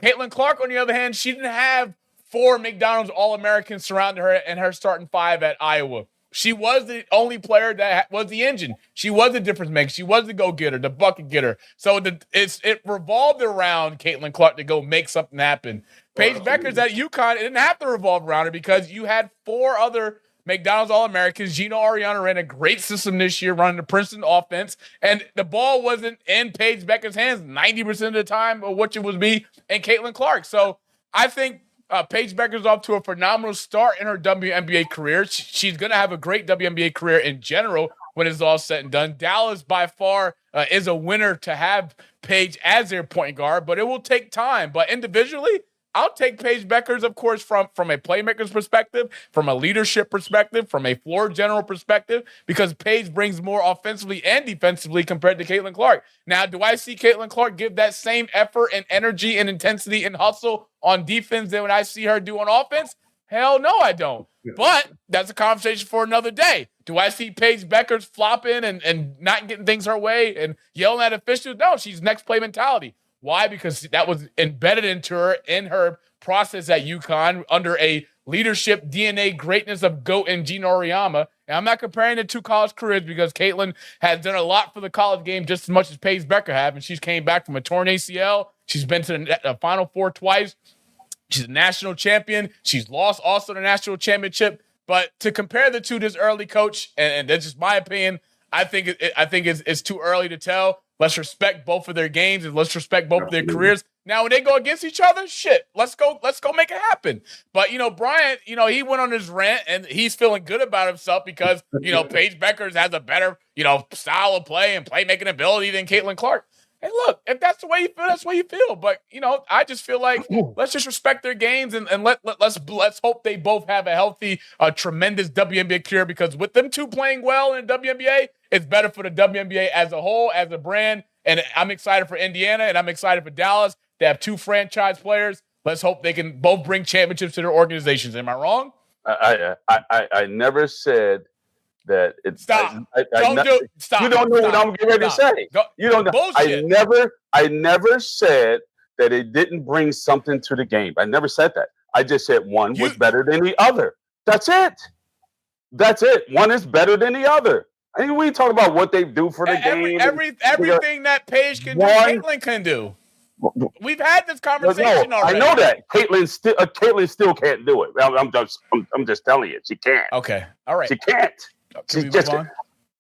Caitlin Clark, on the other hand, she didn't have 4 McDonald's All-Americans surrounding her and her starting 5 at Iowa. She was the only player that was the engine. She was the difference maker. She was the go-getter, the bucket getter. So it revolved around Caitlin Clark to go make something happen. Paige Buckets at UConn, it didn't have to revolve around her because you had 4 other McDonald's All-Americans. Gino Ariana ran a great system this year running the Princeton offense, and the ball wasn't in Paige Buckets' hands 90% of the time of what it would be in Caitlin Clark. So I think Paige Buckets is off to a phenomenal start in her WNBA career. She's going to have a great WNBA career in general when it's all said and done. Dallas, by far, is a winner to have Paige as their point guard, but it will take time. But individually, I'll take Paige Buckets, of course, from a playmaker's perspective, from a leadership perspective, from a floor general perspective, because Paige brings more offensively and defensively compared to Caitlin Clark. Now, do I see Caitlin Clark give that same effort and energy and intensity and hustle on defense than when I see her do on offense? Hell no, I don't. But that's a conversation for another day. Do I see Paige Buckets flopping and not getting things her way and yelling at officials? No, she's next play mentality. Why? Because that was embedded into her in her process at UConn under a leadership DNA greatness of GOAT and Gino Auriemma. And I'm not comparing the two college careers because Caitlin has done a lot for the college game just as much as Paige Buckets have, and she's came back from a torn ACL. She's been to the Final Four twice. She's a national champion. She's lost also the national championship. But to compare the two this early, Coach, and that's just my opinion, I think it's too early to tell. Let's respect both of their games and let's respect both of their careers. Now, when they go against each other, shit, let's go make it happen. But, Bryant, he went on his rant and he's feeling good about himself because, Paige Buckets has a better, style of play and playmaking ability than Caitlin Clark. Hey, look, if that's the way you feel, that's the way you feel. But, I just feel like let's just respect their games and let's hope they both have a healthy, tremendous WNBA career because with them two playing well in the WNBA, it's better for the WNBA as a whole, as a brand. And I'm excited for Indiana and I'm excited for Dallas. They have 2 franchise players. Let's hope they can both bring championships to their organizations. Am I wrong? I never said that it's stop. Stop. You don't know what I'm getting ready to say. You don't know. Bullshit. I never said that it didn't bring something to the game. I never said that. I just said one was better than the other. That's it. One is better than the other. I mean, we talk about what they do for the game. Everything that Paige can do, Caitlin can do. We've had this No, conversation already. I know that Caitlyn still can't do it. I'm just telling you, she can't. Okay, all right. She can't. Can we She's just move on?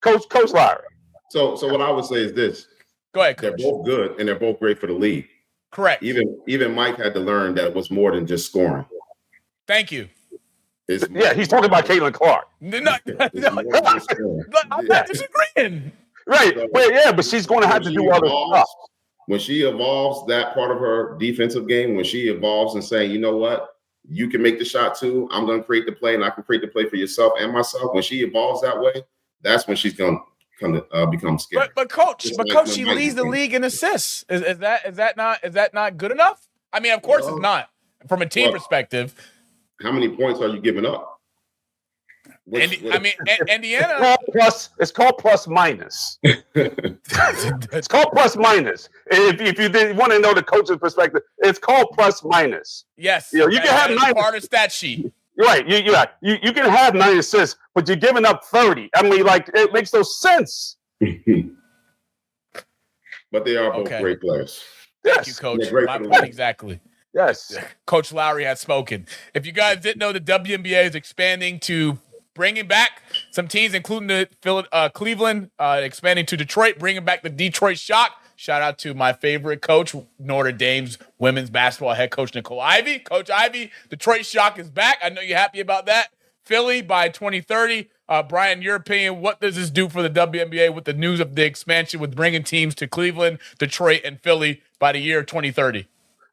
Coach Lowry. So what I would say is this: Go ahead, they're Coach. both good and they're both great for the league. Correct. Even Mike had to learn that it was more than just scoring. Thank you. He's talking about Caitlin Clark. No, I'm not disagreeing. Right. But she's going to have to do other stuff. When she evolves that part of her defensive game, when she evolves and saying, you know what, you can make the shot too. I'm going to create the play, and I can create the play for yourself and myself. When she evolves that way, that's when she's going to become scary. But coach, she leads the league in assists. Is that not good enough? I mean, of course it's not from a team perspective. How many points are you giving up? Indiana. It's called plus minus. It's called plus minus. If you didn't want to know the coach's perspective, it's called plus minus. Yes. You can have 9 part of stat sheet. Right. You can have 9 assists, but you're giving up 30. I mean, it makes no sense. But they are both great players. Thank you, Coach. My point exactly. Yes. Coach Lowry has spoken. If you guys didn't know, the WNBA is expanding to bringing back some teams, including the Cleveland, expanding to Detroit, bringing back the Detroit Shock. Shout out to my favorite coach, Notre Dame's women's basketball head coach, Nicole Ivey. Coach Ivey, Detroit Shock is back. I know you're happy about that. Philly by 2030. Brian, your opinion, what does this do for the WNBA with the news of the expansion with bringing teams to Cleveland, Detroit, and Philly by the year 2030?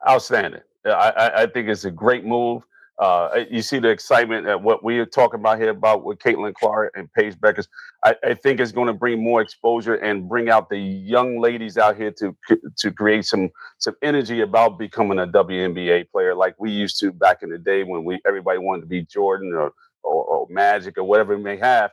Outstanding. I think it's a great move. You see the excitement at what we are talking about here about with Caitlin Clark and Paige Beckers. I think it's going to bring more exposure and bring out the young ladies out here to create some energy about becoming a WNBA player like we used to back in the day when everybody wanted to be Jordan or Magic or whatever it may have.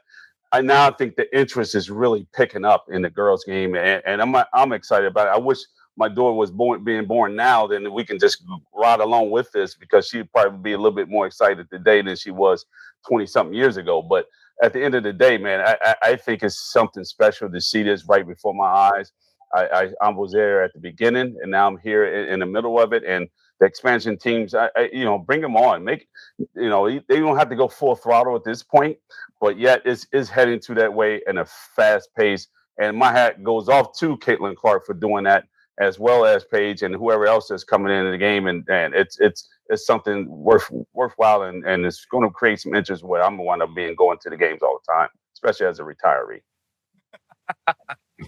I now think the interest is really picking up in the girls' game, and I'm excited about it. I wish my daughter was being born now, then we can just ride along with this because she'd probably be a little bit more excited today than she was 20-something years ago. But at the end of the day, man, I think it's something special to see this right before my eyes. I was there at the beginning, and now I'm here in the middle of it. And the expansion teams, bring them on. They don't have to go full throttle at this point, but yet it's heading to that way in a fast pace. And my hat goes off to Caitlin Clark for doing that, as well as Paige and whoever else is coming into the game, and it's something worthwhile, and it's going to create some interest where I'm going to wind up going to the games all the time, especially as a retiree.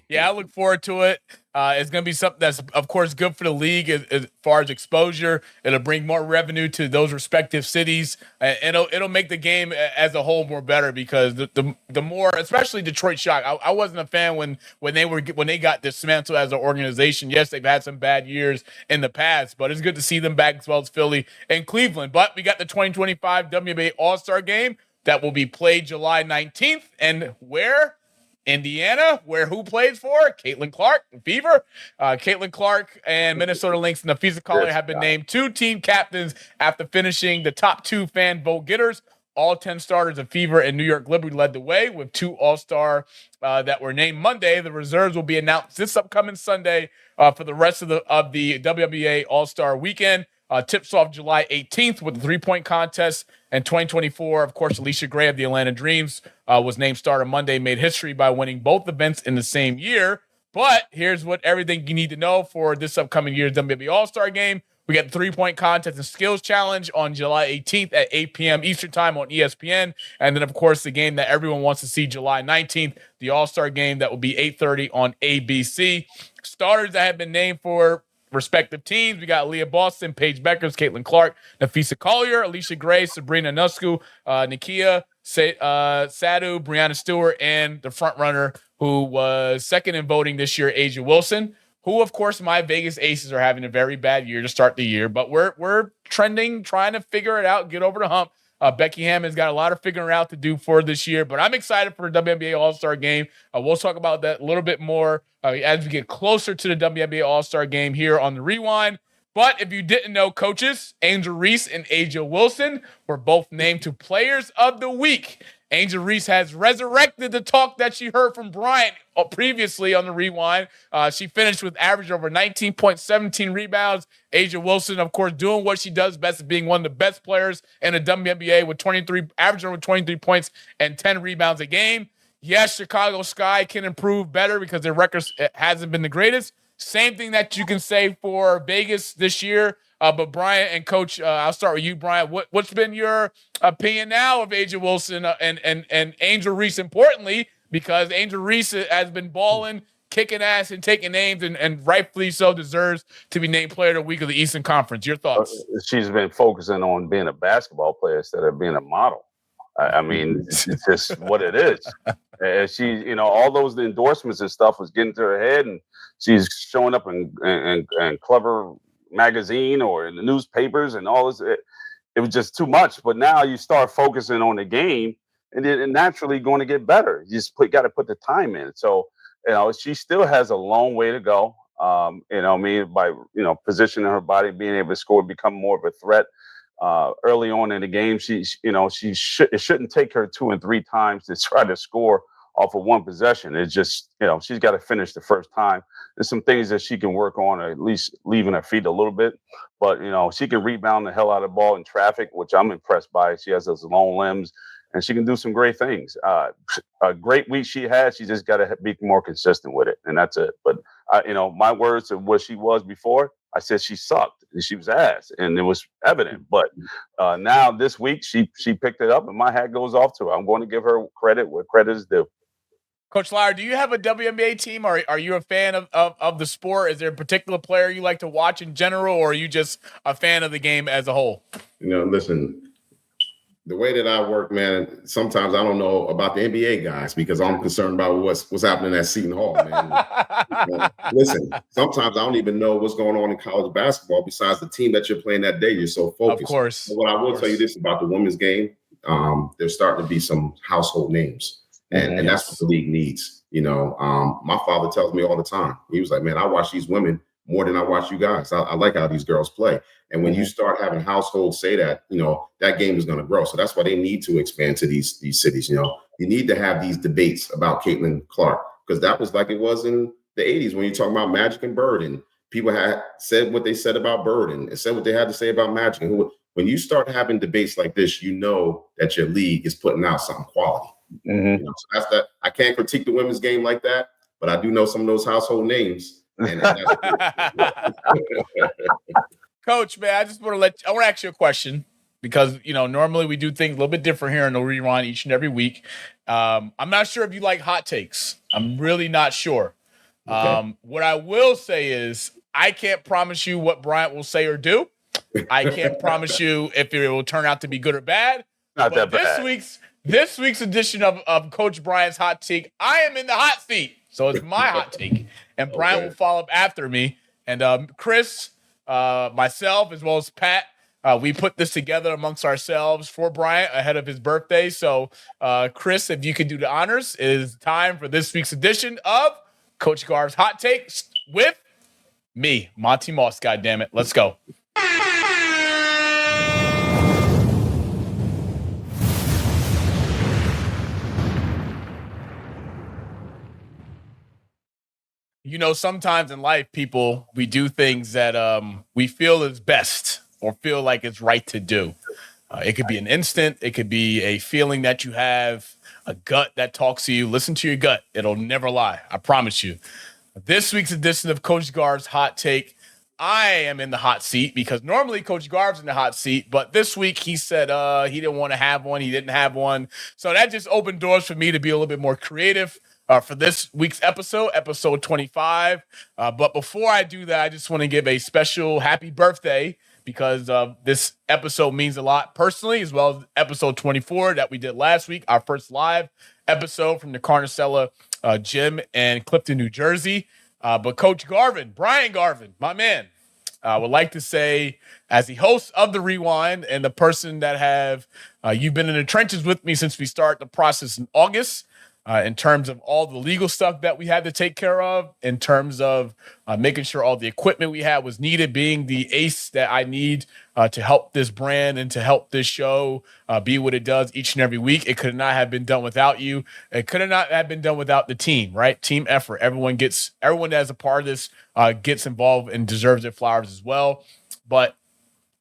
Yeah, I look forward to it. It's going to be something that's, of course, good for the league as far as exposure. It'll bring more revenue to those respective cities, and it'll make the game as a whole more better because the more, especially Detroit Shock. I wasn't a fan when they got dismantled as an organization. Yes, they've had some bad years in the past, but it's good to see them back as well as Philly and Cleveland. But we got the 2025 WNBA All-Star Game that will be played July 19th, and where? Indiana, where who plays for? Caitlin Clark, Fever. Caitlin Clark and Minnesota Lynx and the Fisa Collier have been named 2 team captains after finishing the top 2 fan vote getters. All 10 starters of Fever and New York Liberty led the way with 2 All-Star that were named Monday. The reserves will be announced this upcoming Sunday for the rest of the WNBA All-Star weekend. Tips off July 18th with the 3-point contest. And 2024, of course, Alicia Gray of the Atlanta Dreams was named starter Monday, made history by winning both events in the same year. But here's what everything you need to know for this upcoming year's WNBA All-Star Game. We got the 3-point contest and skills challenge on July 18th at 8 p.m. Eastern time on ESPN. And then, of course, the game that everyone wants to see July 19th, the All-Star Game that will be 8:30 on ABC. Starters that have been named for respective teams. We got Leah Boston, Paige Beckers, Caitlin Clark, Nafisa Collier, Alicia Gray, Sabrina Nusku, Nikia Sadu, Brianna Stewart, and the front runner who was second in voting this year, Asia Wilson, who, of course, my Vegas Aces are having a very bad year to start the year, but we're trending, trying to figure it out, get over the hump. Becky Hammond's got a lot of figuring out to do for this year, but I'm excited for the WNBA All-Star Game. We'll talk about that a little bit more as we get closer to the WNBA All-Star Game here on the Rewind. But if you didn't know, coaches, Angel Reese and A'ja Wilson were both named to Players of the Week. Angel Reese has resurrected the talk that she heard from Bryant previously on the Rewind. She finished with average over 19.17 rebounds. A'ja Wilson, of course, doing what she does best, being one of the best players in the WNBA with averaging over 23 points and 10 rebounds a game. Yes, Chicago Sky can improve better because their record hasn't been the greatest. Same thing that you can say for Vegas this year. But Bryant and Coach, I'll start with you, Bryant. What's been your opinion now of A'ja Wilson and Angel Reese, importantly, because Angel Reese has been balling, kicking ass, and taking names, and rightfully so deserves to be named Player of the Week of the Eastern Conference. Your thoughts? She's been focusing on being a basketball player instead of being a model. I mean, it's just what it is. And she, all those endorsements and stuff was getting to her head, and she's showing up in Clever magazine or in the newspapers and all this. It was just too much. But now you start focusing on the game, and then naturally going to get better. You just got to put the time in. So, she still has a long way to go. By positioning her body, being able to score, become more of a threat. Early on in the game, it shouldn't take her 2 and 3 times to try to score off of one possession. It's just, she's got to finish the first time. There's some things that she can work on, or at least leaving her feet a little bit. But, she can rebound the hell out of the ball in traffic, which I'm impressed by. She has those long limbs, and she can do some great things. A great week she had. She just got to be more consistent with it, and that's it. But, my words of what she was before, I said she sucked and she was ass, and it was evident. But now this week she picked it up, and my hat goes off to her. I'm going to give her credit where credit is due. Coach Lowry, do you have a WNBA team, or are you a fan of the sport? Is there a particular player you like to watch in general, or are you just a fan of the game as a whole? Listen, the way that I work, man, sometimes I don't know about the NBA guys because I'm concerned about what's happening at Seton Hall, man. Listen, sometimes I don't even know what's going on in college basketball besides the team that you're playing that day. You're so focused. Of course. But what I will tell you this about the women's game, there's starting to be some household names. And that's what the league needs. My father tells me all the time. He was like, man, I watch these women more than I watch you guys. I like how these girls play. And when you start having households say that, that game is going to grow. So that's why they need to expand to these cities. You need to have these debates about Caitlin Clark, because that was like it was in the 80s when you're talking about Magic and Bird, and people had said what they said about Bird and said what they had to say about Magic. And when you start having debates like this, that your league is putting out something quality. So that's that. I can't critique the women's game like that, but I do know some of those household names. And Coach, man, I want to ask you a question because, normally we do things a little bit different here in the Rewind each and every week. I'm not sure if you like hot takes. I'm really not sure. Okay. What I will say is I can't promise you what Bryant will say or do. I can't promise you if it will turn out to be good or bad. Not that bad. This week's edition of Coach Bryant's Hot Take, I am in the hot seat. So it's my hot take. And Bryant will follow up after me. And Chris, myself, as well as Pat, we put this together amongst ourselves for Bryant ahead of his birthday. So, Chris, if you could do the honors, it is time for this week's edition of Coach Garv's Hot Takes with me, Monty Moss. Goddammit. Let's go. Sometimes in life, we do things that we feel is best or feel like it's right to do. It could be an instant. It could be a feeling that you have, a gut that talks to you. Listen to your gut. It'll never lie. I promise you. This week's edition of Coach Garv's Hot Take, I am in the hot seat because normally Coach Garv's in the hot seat, but this week he said he didn't want to have one. He didn't have one. So that just opened doors for me to be a little bit more creative. For this week's episode 25. But before I do that, I just want to give a special happy birthday because this episode means a lot personally, as well as episode 24 that we did last week, our first live episode from the Carnicella Gym in Clifton, New Jersey. But Coach Garvin, Bryant Garvin, my man, would like to say, as the host of The Rewind and the person that you've been in the trenches with me since we started the process in August, in terms of all the legal stuff that we had to take care of, in terms of making sure all the equipment we had was needed, being the ace that I need to help this brand and to help this show be what it does each and every week. It could not have been done without you. It could not have been done without the team, right? Team effort. Everyone that's a part of this gets involved and deserves their flowers as well. But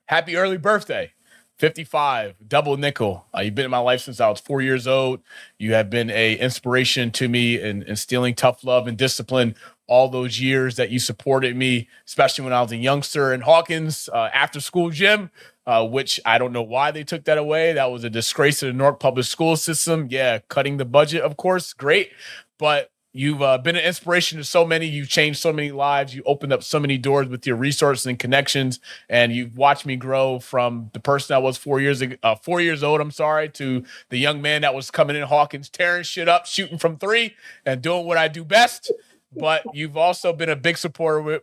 happy early birthday. 55, double nickel. You've been in my life since I was 4 years old. You have been an inspiration to me in instilling tough love and discipline all those years that you supported me, especially when I was a youngster in Hawkins after school gym, which I don't know why they took that away. That was a disgrace to the Newark public school system. Yeah, cutting the budget, of course, great. But you've been an inspiration to so many. You've changed so many lives. You opened up so many doors with your resources and connections, and you've watched me grow from the person I was 4 years old, to the young man that was coming in Hawkins, tearing shit up, shooting from three, and doing what I do best. But you've also been a big supporter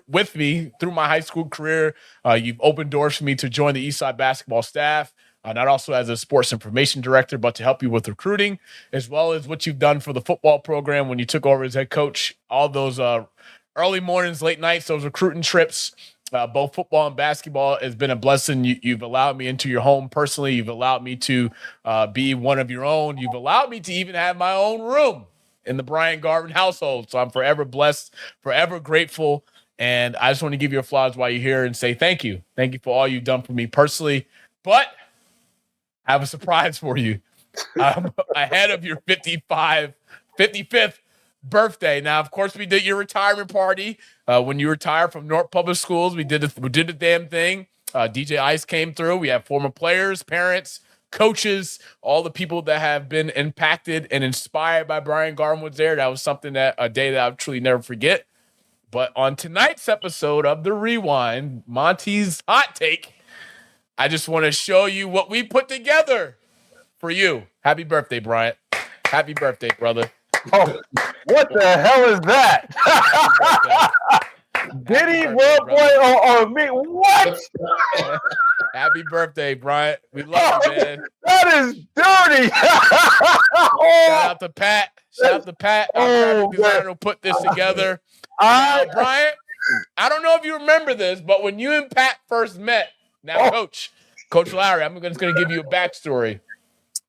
with me through my high school career. You've opened doors for me to join the Eastside basketball staff. Not also as a sports information director, but to help you with recruiting, as well as what you've done for the football program when you took over as head coach. All those early mornings, late nights, those recruiting trips, both football and basketball has been a blessing. You've allowed me into your home personally. You've allowed me to be one of your own. You've allowed me to even have my own room in the Bryant Garvin household. So I'm forever blessed, forever grateful. And I just want to give you a flowers while you're here and say thank you. Thank you for all you've done for me personally. But I have a surprise for you. Ahead of your 55th birthday. Now, of course, we did your retirement party. When you retired from Newark Public Schools, we did the damn thing. DJ Ice came through. We have former players, parents, coaches, all the people that have been impacted and inspired by Bryant Garvin was there. That was a day that I'll truly never forget. But on tonight's episode of The Rewind, Monty's Hot Take, I just want to show you what we put together for you. Happy birthday, Bryant. Happy birthday, brother. Oh, what the hell is that? Diddy, World Boy, or me? What? Happy birthday, Bryant. We love you, man. That is dirty. Shout out to Pat. Our graphic designer who put this together. Bryant, I don't know if you remember this, but when you and Pat first met, Coach Lowry, I'm just going to give you a backstory.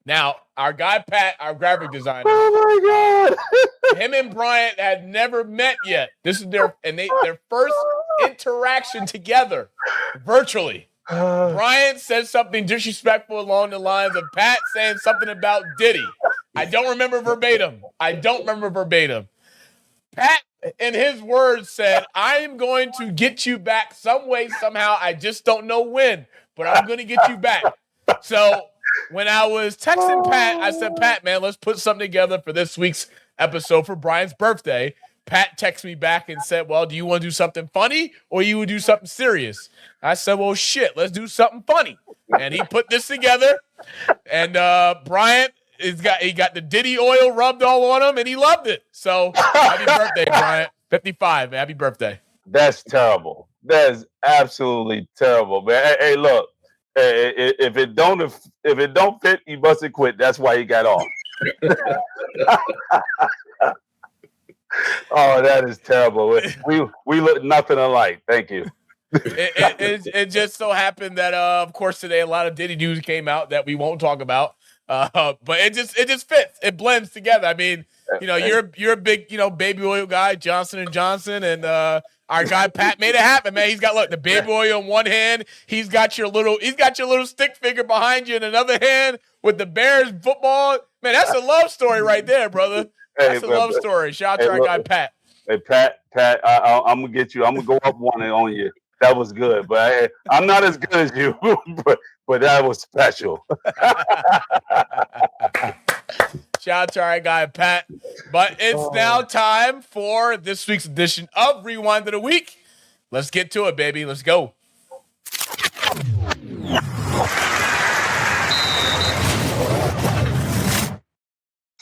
Now, our guy, Pat, our graphic designer. Oh, my God. Him and Bryant had never met yet. This is their first interaction together virtually. Bryant said something disrespectful along the lines of Pat saying something about Diddy. I don't remember verbatim. Pat, in his words, said, I am going to get you back some way, somehow. I just don't know when, but I'm going to get you back. So when I was texting Pat, I said, Pat, man, let's put something together for this week's episode for Brian's birthday. Pat texted me back and said, well, do you want to do something funny or you would do something serious? I said, well, shit, let's do something funny. And he put this together. And Bryant, he got the Diddy oil rubbed all on him, and he loved it. So happy birthday, Bryant. 55. Happy birthday. That's terrible. That is absolutely terrible, man. Hey, look. If it don't fit, he must have quit. That's why he got off. Oh, that is terrible. We look nothing alike. Thank you. It just so happened that of course today a lot of Diddy news came out that we won't talk about. But it just fits. It blends together. I mean, you're a big, baby oil guy, Johnson & Johnson, and our guy Pat made it happen, man. He's got the baby oil in one hand. He's got your little stick figure behind you in another hand with the Bears football. Man, that's a love story right there, brother. That's a love story. Shout out to our guy Pat. Hey, Pat, I'm gonna get you. I'm gonna go up one on you. That was good, but I'm not as good as you. but that was special. Shout out to our guy Pat. But it's now time for this week's edition of Rewind of the Week. Let's get to it, baby. Let's go.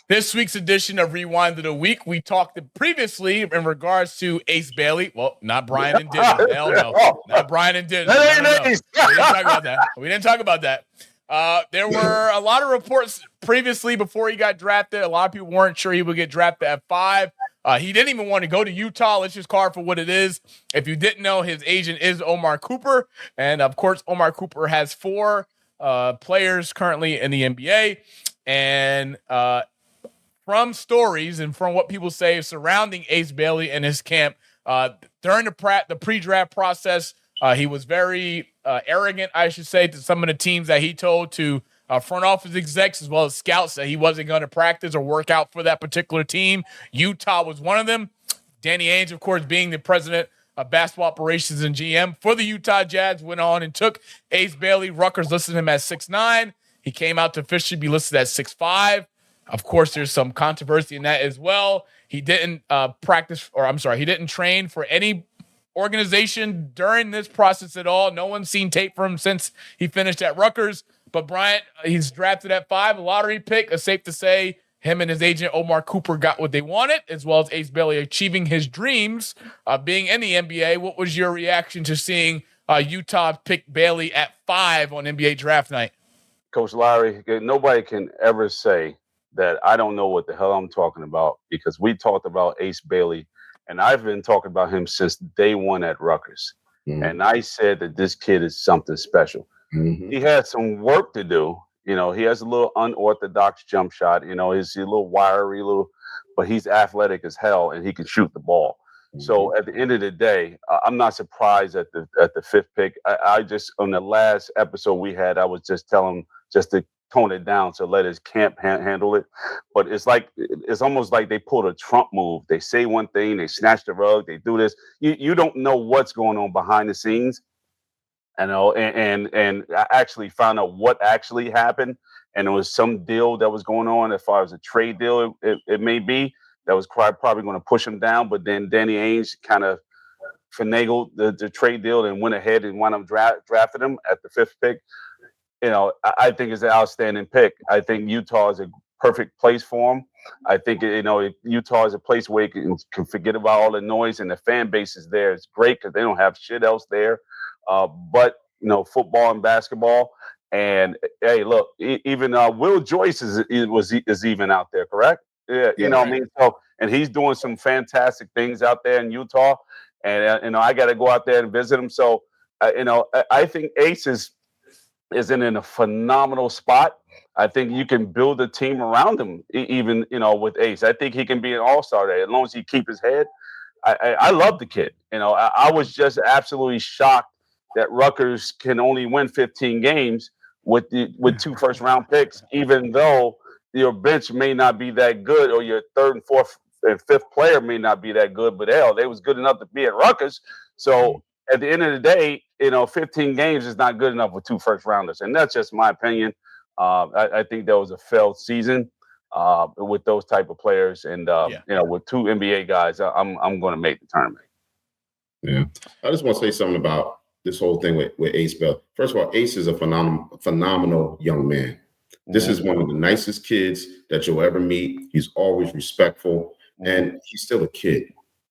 This week's edition of Rewind of the Week, we talked previously in regards to Ace Bailey. Well, not Brian and Diddy. Hell no. Not Brian and Diddy. No. We didn't talk about that. There were a lot of reports previously before he got drafted. A lot of people weren't sure he would get drafted at 5. He didn't even want to go to Utah. Let's just call it for what it is. If you didn't know, his agent is Omar Cooper. And, of course, Omar Cooper has 4 players currently in the NBA. And from stories and from what people say surrounding Ace Bailey and his camp, during the pre-draft process, he was very arrogant, I should say, to some of the teams that he told to front office execs as well as scouts that he wasn't going to practice or work out for that particular team. Utah was one of them. Danny Ainge, of course, being the president of basketball operations and GM for the Utah Jazz, went on and took Ace Bailey. Rutgers listed him at 6'9". He came out to officially be listed at 6'5". Of course, there's some controversy in that as well. He didn't he didn't train for any organization during this process at all. No one's seen tape from him since he finished at Rutgers. But Bryant, he's drafted at 5, a lottery pick. It's safe to say him and his agent Omar Cooper got what they wanted, as well as Ace Bailey achieving his dreams of being in the NBA. What was your reaction to seeing Utah pick Bailey at 5 on NBA draft night? Coach Lowry, nobody can ever say that I don't know what the hell I'm talking about, because we talked about Ace Bailey, and I've been talking about him since day one at Rutgers. Mm-hmm. And I said that this kid is something special. Mm-hmm. He had some work to do. You know, he has a little unorthodox jump shot. You know, he's a little wiry, but he's athletic as hell, and he can shoot the ball. Mm-hmm. So at the end of the day, I'm not surprised at the 5th pick. I just, on the last episode we had, I was just telling him just to tone it down to let his camp handle it. But it's almost like they pulled a Trump move. They say one thing, they snatch the rug, they do this. You don't know what's going on behind the scenes. You know, and I actually found out what actually happened, and it was some deal that was going on as far as a trade deal. It may be that was probably going to push him down, but then Danny Ainge kind of finagled the trade deal and went ahead and wound up drafted him at the 5th pick. You know, I think it's an outstanding pick. I think Utah is a perfect place for him. I think, you know, Utah is a place where you can forget about all the noise, and the fan base is there. It's great because they don't have shit else there. But, you know, football and basketball. And, hey, look, even Will Joyce is even out there, correct? Yeah, you know what I mean? So, and he's doing some fantastic things out there in Utah. And, you know, I got to go out there and visit him. So, you know, I think Ace is in a phenomenal spot. I think you can build a team around him, even, you know, with Ace. I think he can be an all-star there as long as he keep his head. I love the kid. You know, I was just absolutely shocked that Rutgers can only win 15 games with 2 first-round picks, even though your bench may not be that good, or your 3rd and 4th and 5th player may not be that good. But hell, they was good enough to be at Rutgers. So at the end of the day, you know, 15 games is not good enough with 2 first-rounders, and that's just my opinion. I think that was a failed season with those type of players, and you know, with 2 NBA guys, I'm going to make the tournament. Yeah, I just want to say something about this whole thing with Ace Bailey. First of all, Ace is a phenomenal young man. This is one of the nicest kids that you'll ever meet. He's always respectful, and he's still a kid,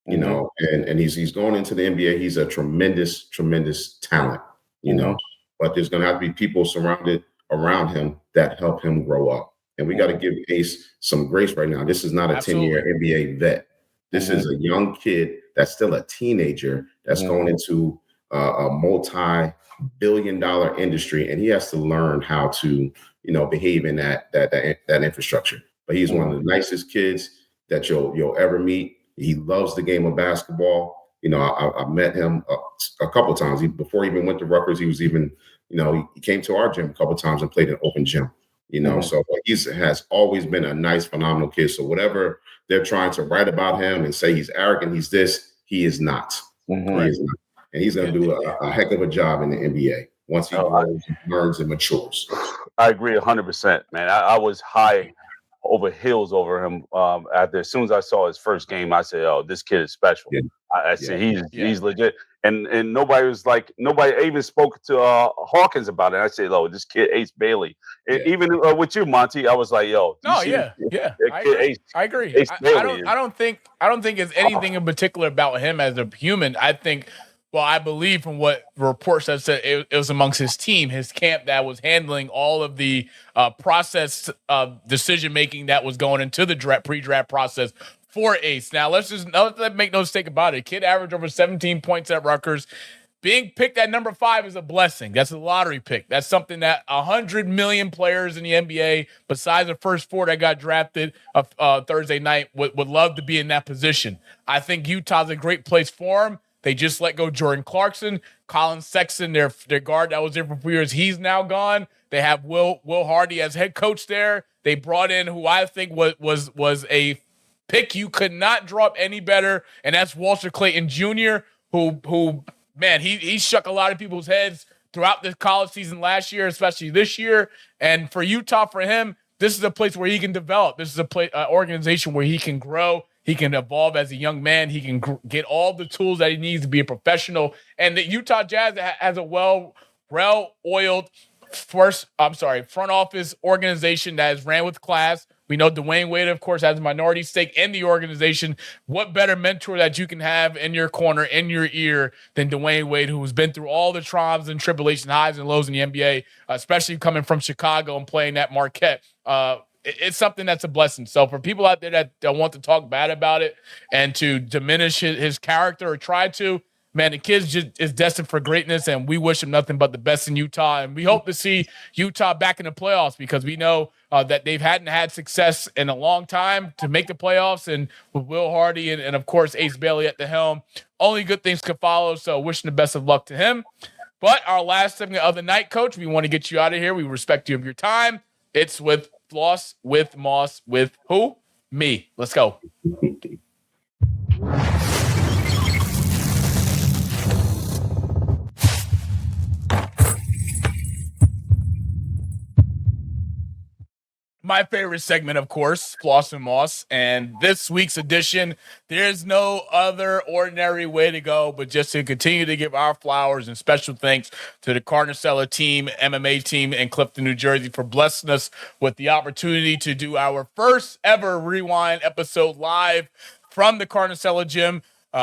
you know. And he's going into the NBA. He's a tremendous talent, you know. But there's going to have to be people surrounded around him that help him grow up. And we got to give Ace some grace right now. This is not a 10-year NBA vet. This is a young kid that's still a teenager that's going into a multi-billion-dollar industry, and he has to learn how to, you know, behave in that infrastructure. But he's one of the nicest kids that you'll ever meet. He loves the game of basketball. You know, I met him a couple of times. Before he even went to Rutgers, he was even, you know, he came to our gym a couple of times and played an open gym. You know, so he has always been a nice, phenomenal kid. So whatever they're trying to write about him and say he's arrogant, he's this, he is not. He is not. And he's going to do a heck of a job in the NBA once he grows, learns, and matures. I agree 100%, man. I was high over heels over him as soon as I saw his first game. I said, "Oh, this kid is special." Yeah. I said, "He's legit." And nobody even spoke to Hawkins about it. I said, "Oh, this kid Ace Bailey." Even with you, Monty, I was like, "Yo, I agree. I don't think it's anything in particular about him as a human. I think Well, I believe from what reports have said, it was amongst his team, his camp, that was handling all of the process of decision-making that was going into the pre-draft process for Ace. Now, let's make no mistake about it. Kid averaged over 17 points at Rutgers. Being picked at number 5 is a blessing. That's a lottery pick. That's something that 100 million players in the NBA, besides the first 4 that got drafted Thursday night, would love to be in that position. I think Utah's a great place for him. They just let go Jordan Clarkson, Colin Sexton, their guard that was there for 4 years. He's now gone. They have Will Hardy as head coach there. They brought in who I think was a pick you could not draw up any better, and that's Walter Clayton Jr., who man, he shook a lot of people's heads throughout the college season last year, especially this year. And for Utah, for him, this is a place where he can develop. This is a organization where he can grow. He can evolve as a young man. He can get all the tools that he needs to be a professional. And the Utah Jazz has a well-oiled front office organization that is ran with class. We know Dwayne Wade, of course, has a minority stake in the organization. What better mentor that you can have in your corner, in your ear, than Dwayne Wade, who's been through all the trials and tribulations, highs and lows in the NBA, especially coming from Chicago and playing at Marquette. It's something that's a blessing. So for people out there that want to talk bad about it and to diminish his character or try to, man, the kid just is destined for greatness, and we wish him nothing but the best in Utah. And we hope to see Utah back in the playoffs, because we know that they hadn't had success in a long time to make the playoffs. And with Will Hardy and of course, Ace Bailey at the helm, only good things could follow. So wishing the best of luck to him. But our last segment of the night, Coach, we want to get you out of here. We respect you of your time. It's with Floss, with Moss, with who? Me. Let's go. My favorite segment, of course, Floss and Moss. And this week's edition, there's no other ordinary way to go but just to continue to give our flowers and special thanks to the Carnicella team, MMA team in Clifton, New Jersey, for blessing us with the opportunity to do our first ever Rewind episode live from the Carnicella gym.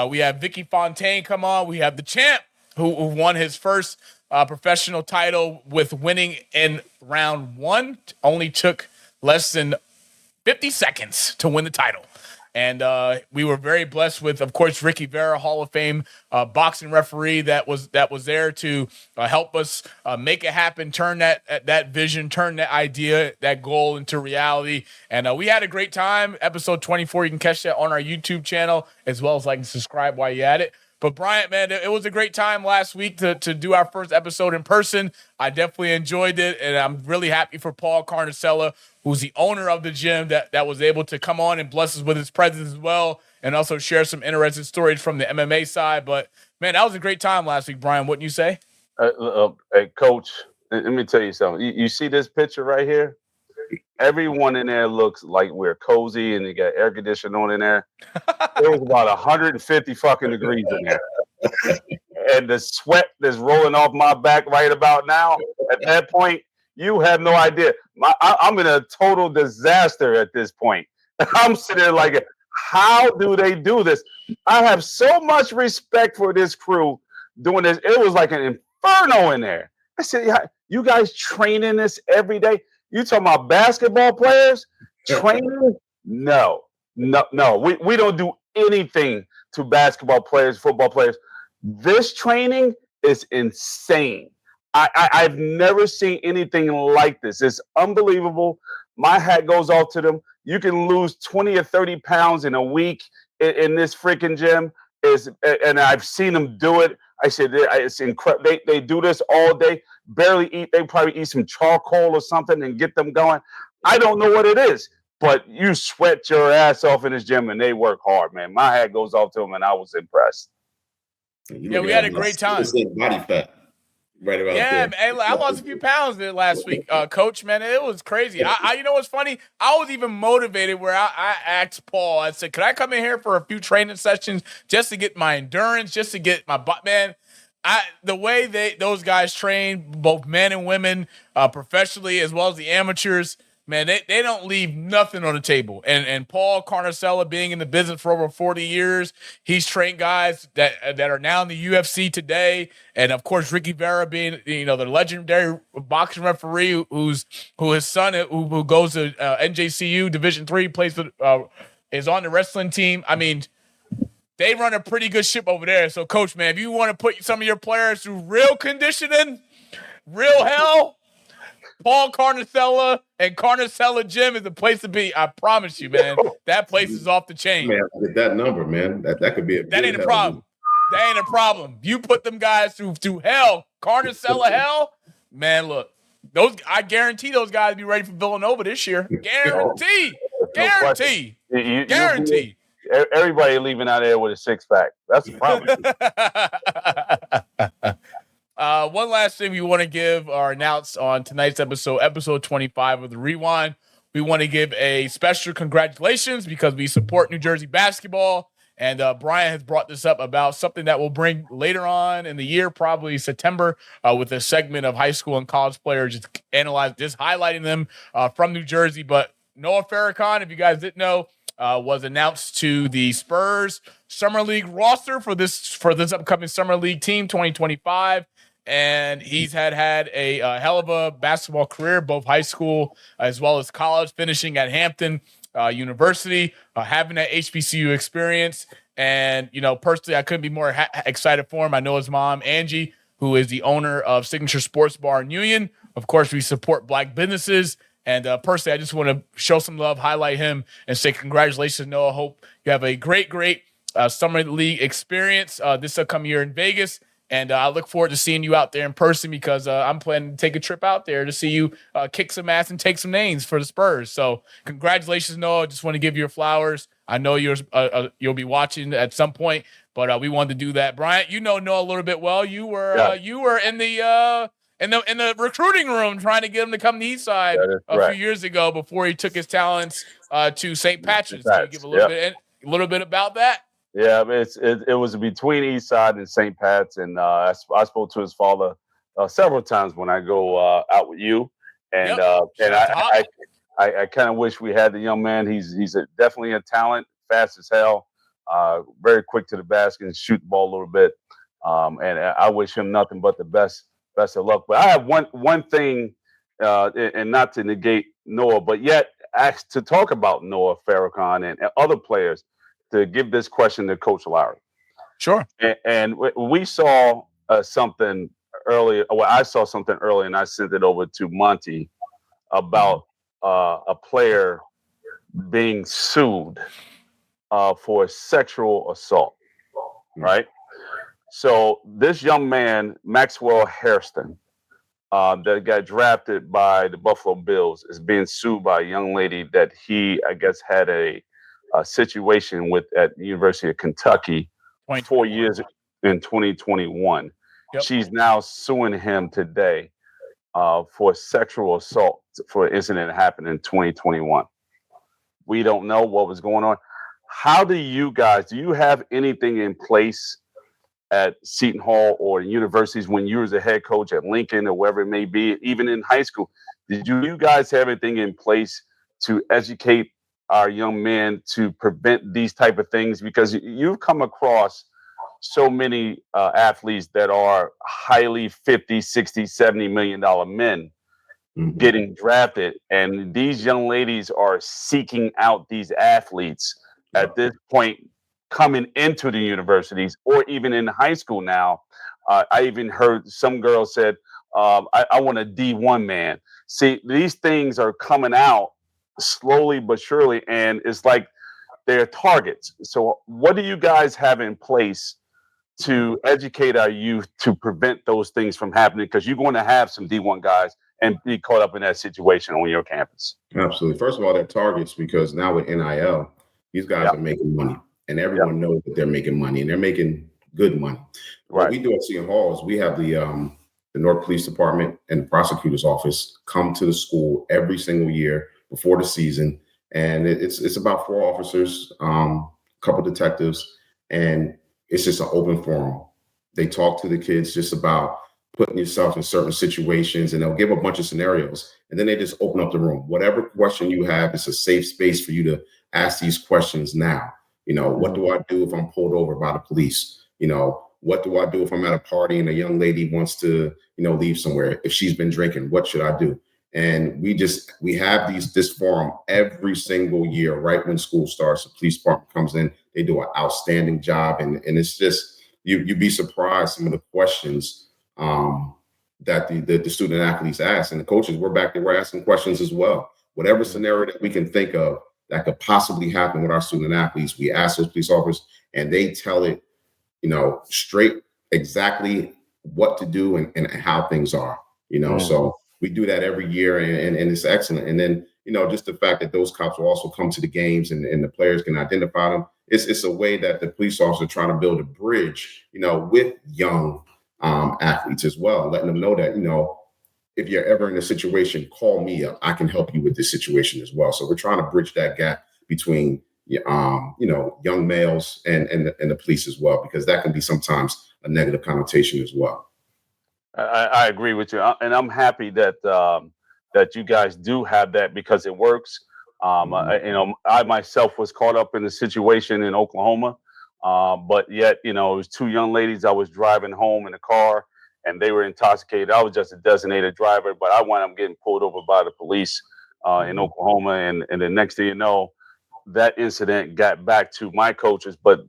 We have Vicky Fontaine come on. We have the champ who won his first professional title with winning in round 1. Only took less than 50 seconds to win the title. And we were very blessed with, of course, Ricky Vera, Hall of Fame boxing referee that was there to help us make it happen, turn that vision, turn that idea, that goal into reality. And we had a great time. Episode 24, you can catch that on our YouTube channel, as well as like and subscribe while you're at it. But Bryant, man, it was a great time last week to do our first episode in person. I definitely enjoyed it, and I'm really happy for Paul Carnicella, who's the owner of the gym, that was able to come on and bless us with his presence as well, and also share some interesting stories from the MMA side. But, man, that was a great time last week, Brian. Wouldn't you say? Hey, Coach, let me tell you something. You see this picture right here? Everyone in there looks like we're cozy, and you got air conditioning on in there. It was about 150 fucking degrees in there. And the sweat that's rolling off my back right about now, at that point, you have no idea. I'm in a total disaster at this point. I'm sitting there like, how do they do this? I have so much respect for this crew doing this. It was like an inferno in there. I said, yeah, you guys training this every day? You talking about basketball players training? No. We don't do anything to basketball players, football players. This training is insane. I've never seen anything like this. It's unbelievable. My hat goes off to them. You can lose 20 or 30 pounds in a week in this freaking gym. And I've seen them do it. I said, it's incredible. They do this all day, barely eat. They probably eat some charcoal or something and get them going. I don't know what it is, but you sweat your ass off in this gym and they work hard, man. My hat goes off to them and I was impressed. Yeah, we had a great time. Body fat. Right about there. Hey, I lost a few pounds there last week, Coach. Man, it was crazy. I you know what's funny? I was even motivated where I asked Paul. I said, "Could I come in here for a few training sessions just to get my endurance, just to get my butt?" Man, the way those guys train, both men and women, professionally as well as the amateurs. man, they don't leave nothing on the table. And Paul Carnicella being in the business for over 40 years, he's trained guys that are now in the UFC today. And of course, Ricky Vera being, the legendary boxing referee who his son, who goes to NJCU Division III, plays with, is on the wrestling team. I mean, they run a pretty good ship over there. So, Coach, man, if you want to put some of your players through real conditioning, real hell, Paul Carnicella and Carnicella Gym is the place to be. I promise you, man. That place is off the chain. Man, that number, man, that could be that ain't a problem. That ain't a problem. You put them guys through hell, Carnicella hell, man. Look, I guarantee those guys be ready for Villanova this year. Guarantee. Guarantee. Guarantee. Everybody leaving out of there with a six-pack. That's the problem. One last thing we want to give or announce on tonight's episode 25 of the Rewind. We want to give a special congratulations because we support New Jersey basketball. And Brian has brought this up about something that we'll bring later on in the year, probably September, with a segment of high school and college players, just highlighting them from New Jersey. But Noah Farrakhan, if you guys didn't know, was announced to the Spurs Summer League roster for this upcoming Summer League team 2025. And he's had a hell of a basketball career, both high school as well as college, finishing at Hampton University, having that HBCU experience. And, personally, I couldn't be more excited for him. I know his mom, Angie, who is the owner of Signature Sports Bar in Union. Of course, we support Black businesses. And personally, I just want to show some love, highlight him, and say congratulations, Noah. Hope you have a great Summer League experience this upcoming year in Vegas. And I look forward to seeing you out there in person because I'm planning to take a trip out there to see you kick some ass and take some names for the Spurs. So congratulations, Noah. Just want to give you your flowers. I know you'll be watching at some point, but we wanted to do that. Bryant, you know Noah a little bit well. You were in the recruiting room trying to get him to come to the East Side few years ago before he took his talents to St. Patrick's. Can you give a little bit about that? Yeah, it was between East Side and St. Pat's, and I spoke to his father several times when I go out with you, and I kind of wish we had the young man. He's definitely a talent, fast as hell, very quick to the basket and shoot the ball a little bit, and I wish him nothing but the best of luck. But I have one thing, and not to negate Noah, but yet asked to talk about Noah Farrakhan and other players, to give this question to Coach Lowry. Sure. And we saw something earlier. Well, I saw something earlier, and I sent it over to Monty about a player being sued for sexual assault, right? So this young man, Maxwell Hairston, that got drafted by the Buffalo Bills, is being sued by a young lady that he, I guess, had a situation with at the University of Kentucky 4 years in 2021. Yep. She's now suing him today for sexual assault for an incident that happened in 2021. We don't know what was going on. How do you have anything in place at Seton Hall or universities when you was a head coach at Lincoln or wherever it may be, even in high school? Did you guys have anything in place to educate our young men to prevent these type of things? Because you've come across so many athletes that are highly 50, 60, 70 million dollar men getting drafted. And these young ladies are seeking out these athletes at this point coming into the universities or even in high school now. I even heard some girls said, I want a D1 man. See, these things are coming out slowly but surely, and it's like they're targets. So what do you guys have in place to educate our youth to prevent those things from happening? Because you're going to have some D1 guys and be caught up in that situation on your campus. Absolutely. First of all, they're targets because now with NIL, these guys are making money, and everyone knows that they're making money, and they're making good money. Right. What we do at Seton Hall is we have the North Police Department and the prosecutor's office come to the school every single year before the season, and it's about 4 officers, a couple detectives, and it's just an open forum. They talk to the kids just about putting yourself in certain situations, and they'll give a bunch of scenarios, and then they just open up the room. Whatever question you have, it's a safe space for you to ask these questions now. What do I do if I'm pulled over by the police? What do I do if I'm at a party and a young lady wants to, leave somewhere? If she's been drinking, what should I do? And we have this forum every single year, right when school starts. The police department comes in, they do an outstanding job. And it's just, you'd be surprised some of the questions that the student athletes ask. And the coaches, we're back there, we're asking questions as well. Whatever scenario that we can think of that could possibly happen with our student athletes, we ask those police officers, and they tell it, straight exactly what to do and how things are, so we do that every year, and it's excellent. And then, just the fact that those cops will also come to the games and the players can identify them. It's a way that the police officers are trying to build a bridge, with young athletes as well, letting them know that, if you're ever in a situation, call me up. I can help you with this situation as well. So we're trying to bridge that gap between, young males and the police as well, because that can be sometimes a negative connotation as well. I agree with you, and I'm happy that you guys do have that, because it works. I myself was caught up in a situation in Oklahoma, but yet, it was two young ladies. I was driving home in a car, and they were intoxicated. I was just a designated driver, but I wound up getting pulled over by the police in Oklahoma, and the next thing you know, that incident got back to my coaches, but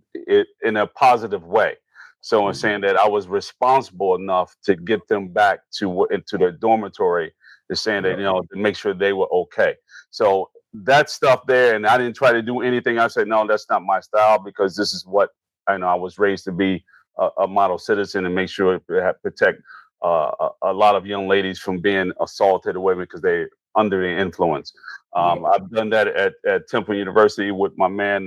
in a positive way. So in saying that I was responsible enough to get them back into their dormitory, is saying that, to make sure they were okay. So that stuff there, and I didn't try to do anything. I said, no, that's not my style, because this is what I know. I was raised to be a model citizen and make sure to protect a lot of young ladies from being assaulted away because they're under the influence. I've done that at Temple University with my man,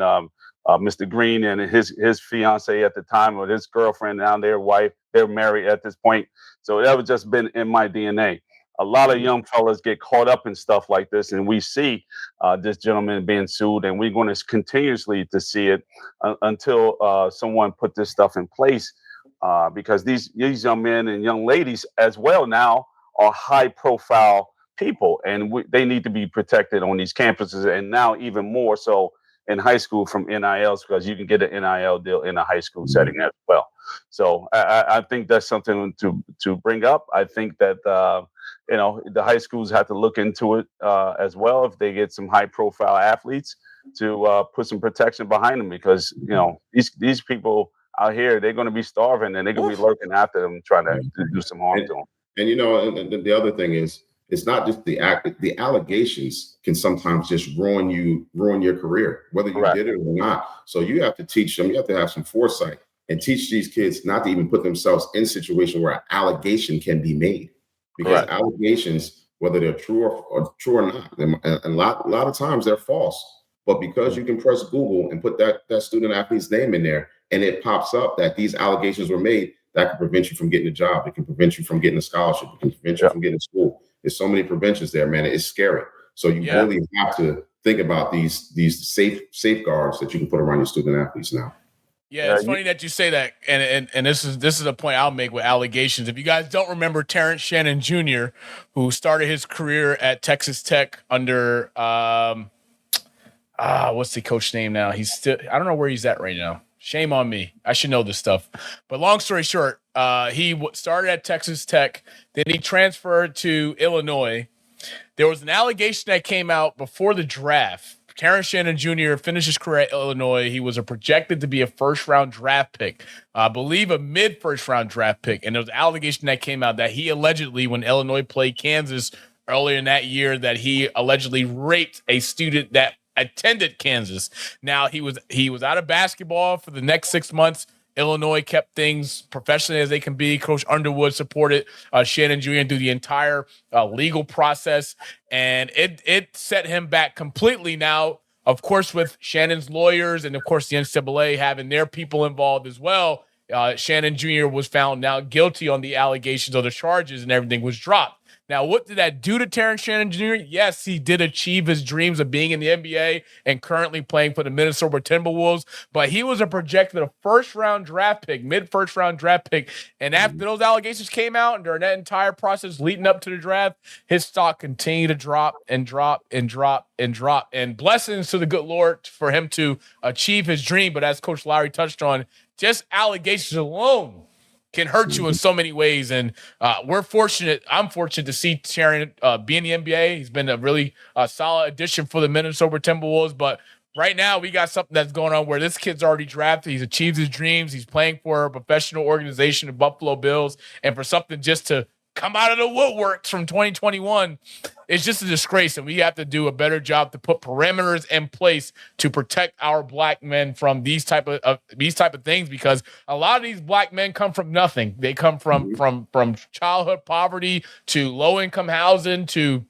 Mr. Green, and his fiance at the time, or his girlfriend, now their wife. They're married at this point. So that was just been in my DNA. A lot of young fellas get caught up in stuff like this, and we see this gentleman being sued, and we're going to continuously to see it until someone put this stuff in place, because these young men and young ladies as well now are high-profile people, and they need to be protected on these campuses, and now even more so in high school from NILs, because you can get an NIL deal in a high school setting as well. So I think that's something to bring up. I think that the high schools have to look into it as well, if they get some high profile athletes, to put some protection behind them, because these people out here, they're going to be starving, and they're going to be lurking after them, trying to do some harm to them. And and the other thing is, it's not just the allegations can sometimes just ruin your career, whether you did it or not. So you have to teach them, you have to have some foresight and teach these kids not to even put themselves in a situation where an allegation can be made, because allegations, whether they're true or not, and a lot of times they're false. But because you can press Google and put that student athlete's name in there, and it pops up that these allegations were made, that can prevent you from getting a job. It can prevent you from getting a scholarship. It can prevent you from getting to school. There's so many preventions there, man. It's scary. So you really have to think about these safeguards that you can put around your student athletes now. Yeah, it's funny that you say that, and this is a point I'll make with allegations. If you guys don't remember Terrence Shannon Jr., who started his career at Texas Tech under what's the coach name now? He's still, I don't know where he's at right now. Shame on me. I should know this stuff. But long story short, he started at Texas Tech. Then he transferred to Illinois. There was an allegation that came out before the draft. Terrence Shannon Jr. finished his career at Illinois. He was projected to be a first-round draft pick, I believe a mid-first-round draft pick. And there was an allegation that came out that he allegedly, when Illinois played Kansas earlier in that year, that he allegedly raped a student that attended Kansas. Now he was out of basketball for the next 6 months. Illinois kept things professionally as they can be. Coach Underwood supported Shannon Jr. through the entire legal process, and it set him back completely. Now, of course, with Shannon's lawyers and of course the NCAA having their people involved as well, Shannon Jr. was found now guilty on the allegations of the charges, and everything was dropped. Now, what did that do to Terrence Shannon Jr.? Yes, he did achieve his dreams of being in the NBA and currently playing for the Minnesota Timberwolves, but he was a projected first-round draft pick, mid-first-round draft pick, and after those allegations came out and during that entire process leading up to the draft, his stock continued to drop and drop and drop and drop. And blessings to the good Lord for him to achieve his dream, but as Coach Lowry touched on, just allegations alone can hurt you in so many ways. And I'm fortunate to see Sharon be in the NBA. He's been a really solid addition for the Minnesota Timberwolves. But right now we got something that's going on where this kid's already drafted. He's achieved his dreams. He's playing for a professional organization, the Buffalo Bills. And for something just to come out of the woodworks from 2021, it's just a disgrace, and we have to do a better job to put parameters in place to protect our black men from these type of things, because a lot of these black men come from nothing. They come from childhood poverty to low income housing to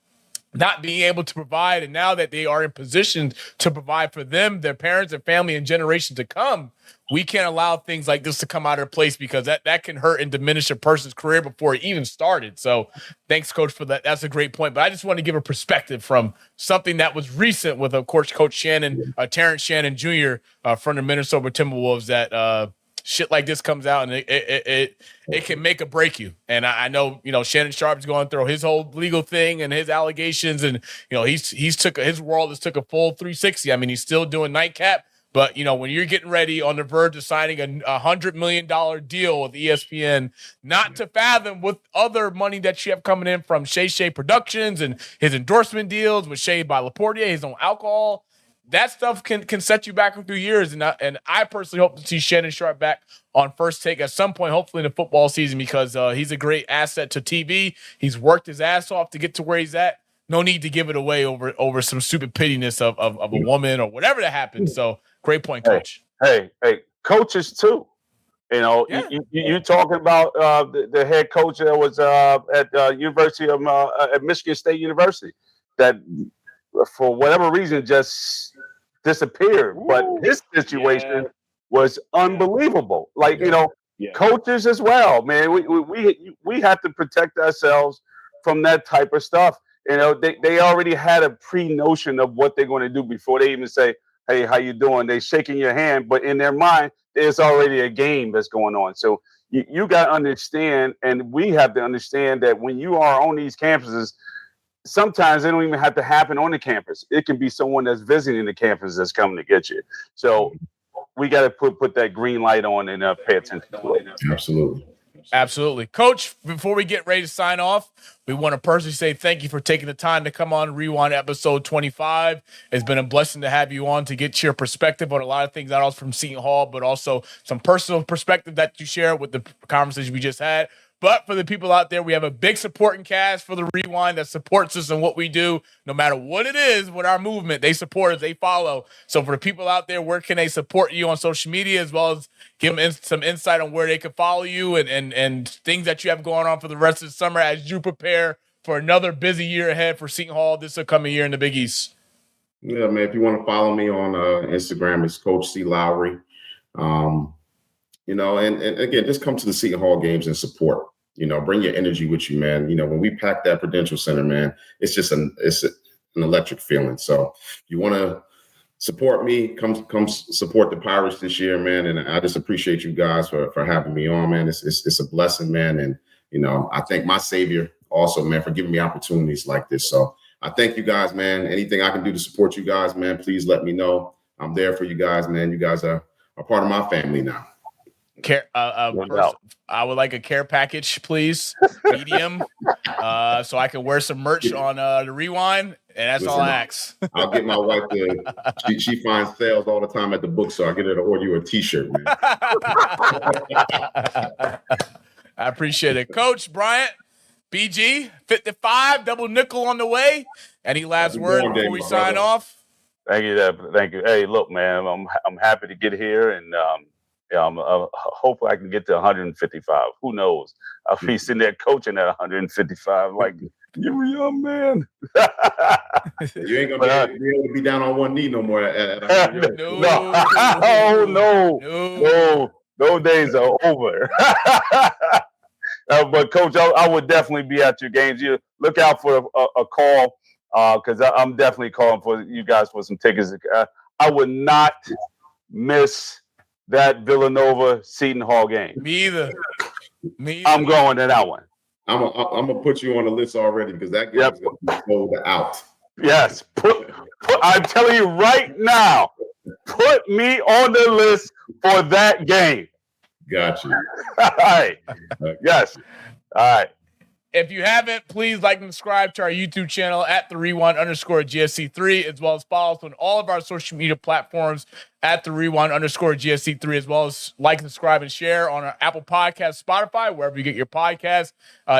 not being able to provide, and now that they are in position to provide for them, their parents, and family, and generations to come, we can't allow things like this to come out of place, because that can hurt and diminish a person's career before it even started. So thanks, Coach, for that. That's a great point. But I just want to give a perspective from something that was recent with, of course, Coach Shannon, Terrence Shannon Jr. From the Minnesota Timberwolves, that shit like this comes out, and it can make or break you. And I know, Shannon Sharp's going through his whole legal thing and his allegations, and his world has took a full 360. I mean, he's still doing nightcap, but when you're getting ready on the verge of signing a $100 million deal with ESPN, not to fathom with other money that you have coming in from Shay Productions and his endorsement deals with Shea by Laportier, his own alcohol. That stuff can set you back a few years, and I personally hope to see Shannon Sharp back on First Take at some point, hopefully in the football season, because he's a great asset to TV. He's worked his ass off to get to where he's at. No need to give it away over some stupid pittiness of a woman or whatever that happened. So great point, Coach. Hey, coaches too. You talking about the head coach that was at University of at Michigan State University that for whatever reason just disappeared. But his situation was unbelievable. Coaches as well, man. We have to protect ourselves from that type of stuff. They already had a pre-notion of what they're going to do before they even say, "Hey, how you doing?" They shaking your hand, but in their mind, there's already a game that's going on. So you got to understand, and we have to understand that when you are on these campuses, sometimes they don't even have to happen on the campus. It can be someone that's visiting the campus that's coming to get you. So we got to put that green light on and pay attention to it. Absolutely. Coach, before we get ready to sign off, we want to personally say thank you for taking the time to come on Rewind episode 25. It's been a blessing to have you on to get your perspective on a lot of things, not only from Seton Hall, but also some personal perspective that you share with the conversation we just had. But for the people out there, we have a big supporting cast for the Rewind that supports us in what we do, no matter what it is with our movement. They support us, they follow. So for the people out there, where can they support you on social media, as well as give them some insight on where they can follow you and things that you have going on for the rest of the summer as you prepare for another busy year ahead for Seton Hall this upcoming year in the Big East? Yeah, man, if you want to follow me on Instagram, it's Coach C. Lowry. And again, just come to the Seton Hall games and support. Bring your energy with you, man. When we pack that Prudential Center, man, it's just an electric feeling. So if you want to support me, come support the Pirates this year, man. And I just appreciate you guys for having me on, man. It's a blessing, man. And, I thank my Savior also, man, for giving me opportunities like this. So I thank you guys, man. Anything I can do to support you guys, man, please let me know. I'm there for you guys, man. You guys are part of my family now. I would like a care package, please, medium, so I can wear some merch on the Rewind, and that's all I ask. I'll get my wife to. She finds sales all the time at the book, so I get her to order you a T-shirt, man. I appreciate it, Coach Bryant. BG 55 double nickel on the way. Any last word before we sign off? Thank you. Hey, look, man, I'm happy to get here, and hopefully I can get to 155. Who knows? I'll be sitting there coaching at 155. Like, you're a young man. You ain't gonna be able to be down on one knee no more. No. Those days are over. But Coach, I would definitely be at your games. look out for a call because I'm definitely calling for you guys for some tickets. I would not miss that Villanova Seton Hall game. Me either. I'm going to that one. I'm gonna put you on the list already because that game's gonna be sold out. Yes, I'm telling you right now, put me on the list for that game. Got you. All right. Yes. All right. If you haven't, please like and subscribe to our YouTube channel at the @rewind_GSC3, as well as follow us on all of our social media platforms at the @rewind_GSC3, as well as like, subscribe, and share on our Apple Podcast, Spotify, wherever you get your podcasts.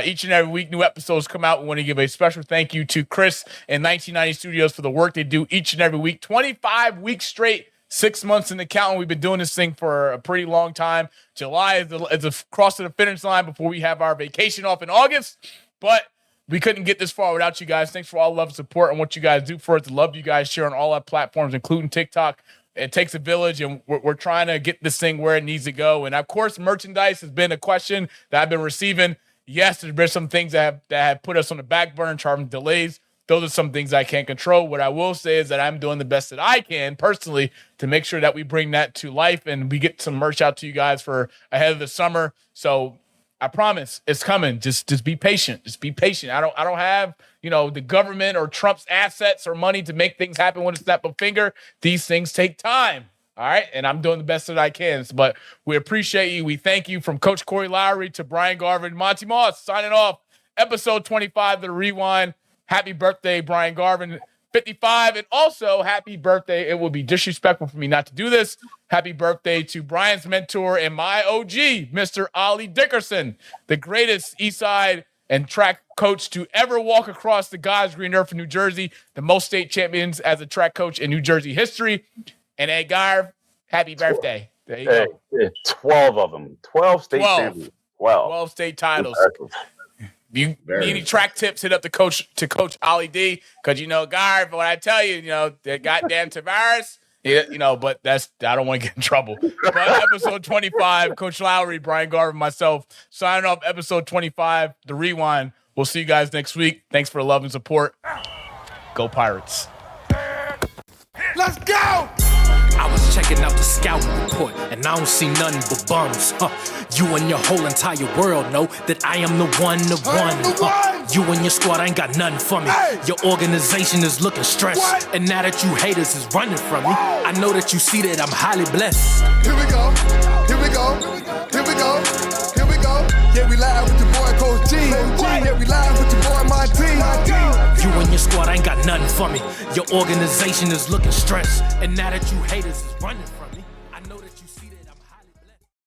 Each and every week, new episodes come out. We want to give a special thank you to Chris and 1990 Studios for the work they do each and every week. 25 weeks straight. 6 months in the counting. We've been doing this thing for a pretty long time. July is the cross to the finish line before we have our vacation off in August. But we couldn't get this far without you guys. Thanks for all the love and support and what you guys do for us. Love you guys share on all our platforms, including TikTok. It takes a village, and we're trying to get this thing where it needs to go. And, of course, merchandise has been a question that I've been receiving. Yes, there's been some things that have put us on the back burner, charming delays. Those are some things I can't control. What I will say is that I'm doing the best that I can personally to make sure that we bring that to life and we get some merch out to you guys for ahead of the summer. So I promise it's coming. Just be patient. Just be patient. I don't have, the government or Trump's assets or money to make things happen with a snap of a finger. These things take time. All right. And I'm doing the best that I can. But we appreciate you. We thank you, from Coach Corey Lowery to Bryant Garvin, Monty Moss, signing off. Episode 25 of the Rewind. Happy birthday, Bryant Garvin, 55. And also, happy birthday. It would be disrespectful for me not to do this. Happy birthday to Brian's mentor and my OG, Mr. Ollie Dickerson, the greatest Eastside and track coach to ever walk across the God's green earth in New Jersey, the most state champions as a track coach in New Jersey history. And Ed Garv, happy birthday. There you go. 12 of them. 12 state champions. 12 state titles. You need any track tips, hit up the Coach Ollie D, because Garv, what I tell you, the goddamn Tavares, but I don't want to get in trouble. But episode 25, Coach Lowry, Bryant Garvin, myself, signing off episode 25, The Rewind. We'll see you guys next week. Thanks for the love and support. Go Pirates. Let's go! I was checking out the scouting report, and I don't see nothing but bums. You and your whole entire world know that I am the one. You and your squad ain't got nothing for me. Your organization is looking stressed, and now that you haters is running from me, I know that you see that I'm highly blessed. Here we go. Here we go. Here we go. Here we go. Yeah, we live with your boy Coach G. Yeah, we live with your boy Monty. You and your squad ain't got nothing for me. Your organization is looking stressed, and now that you haters is running from me.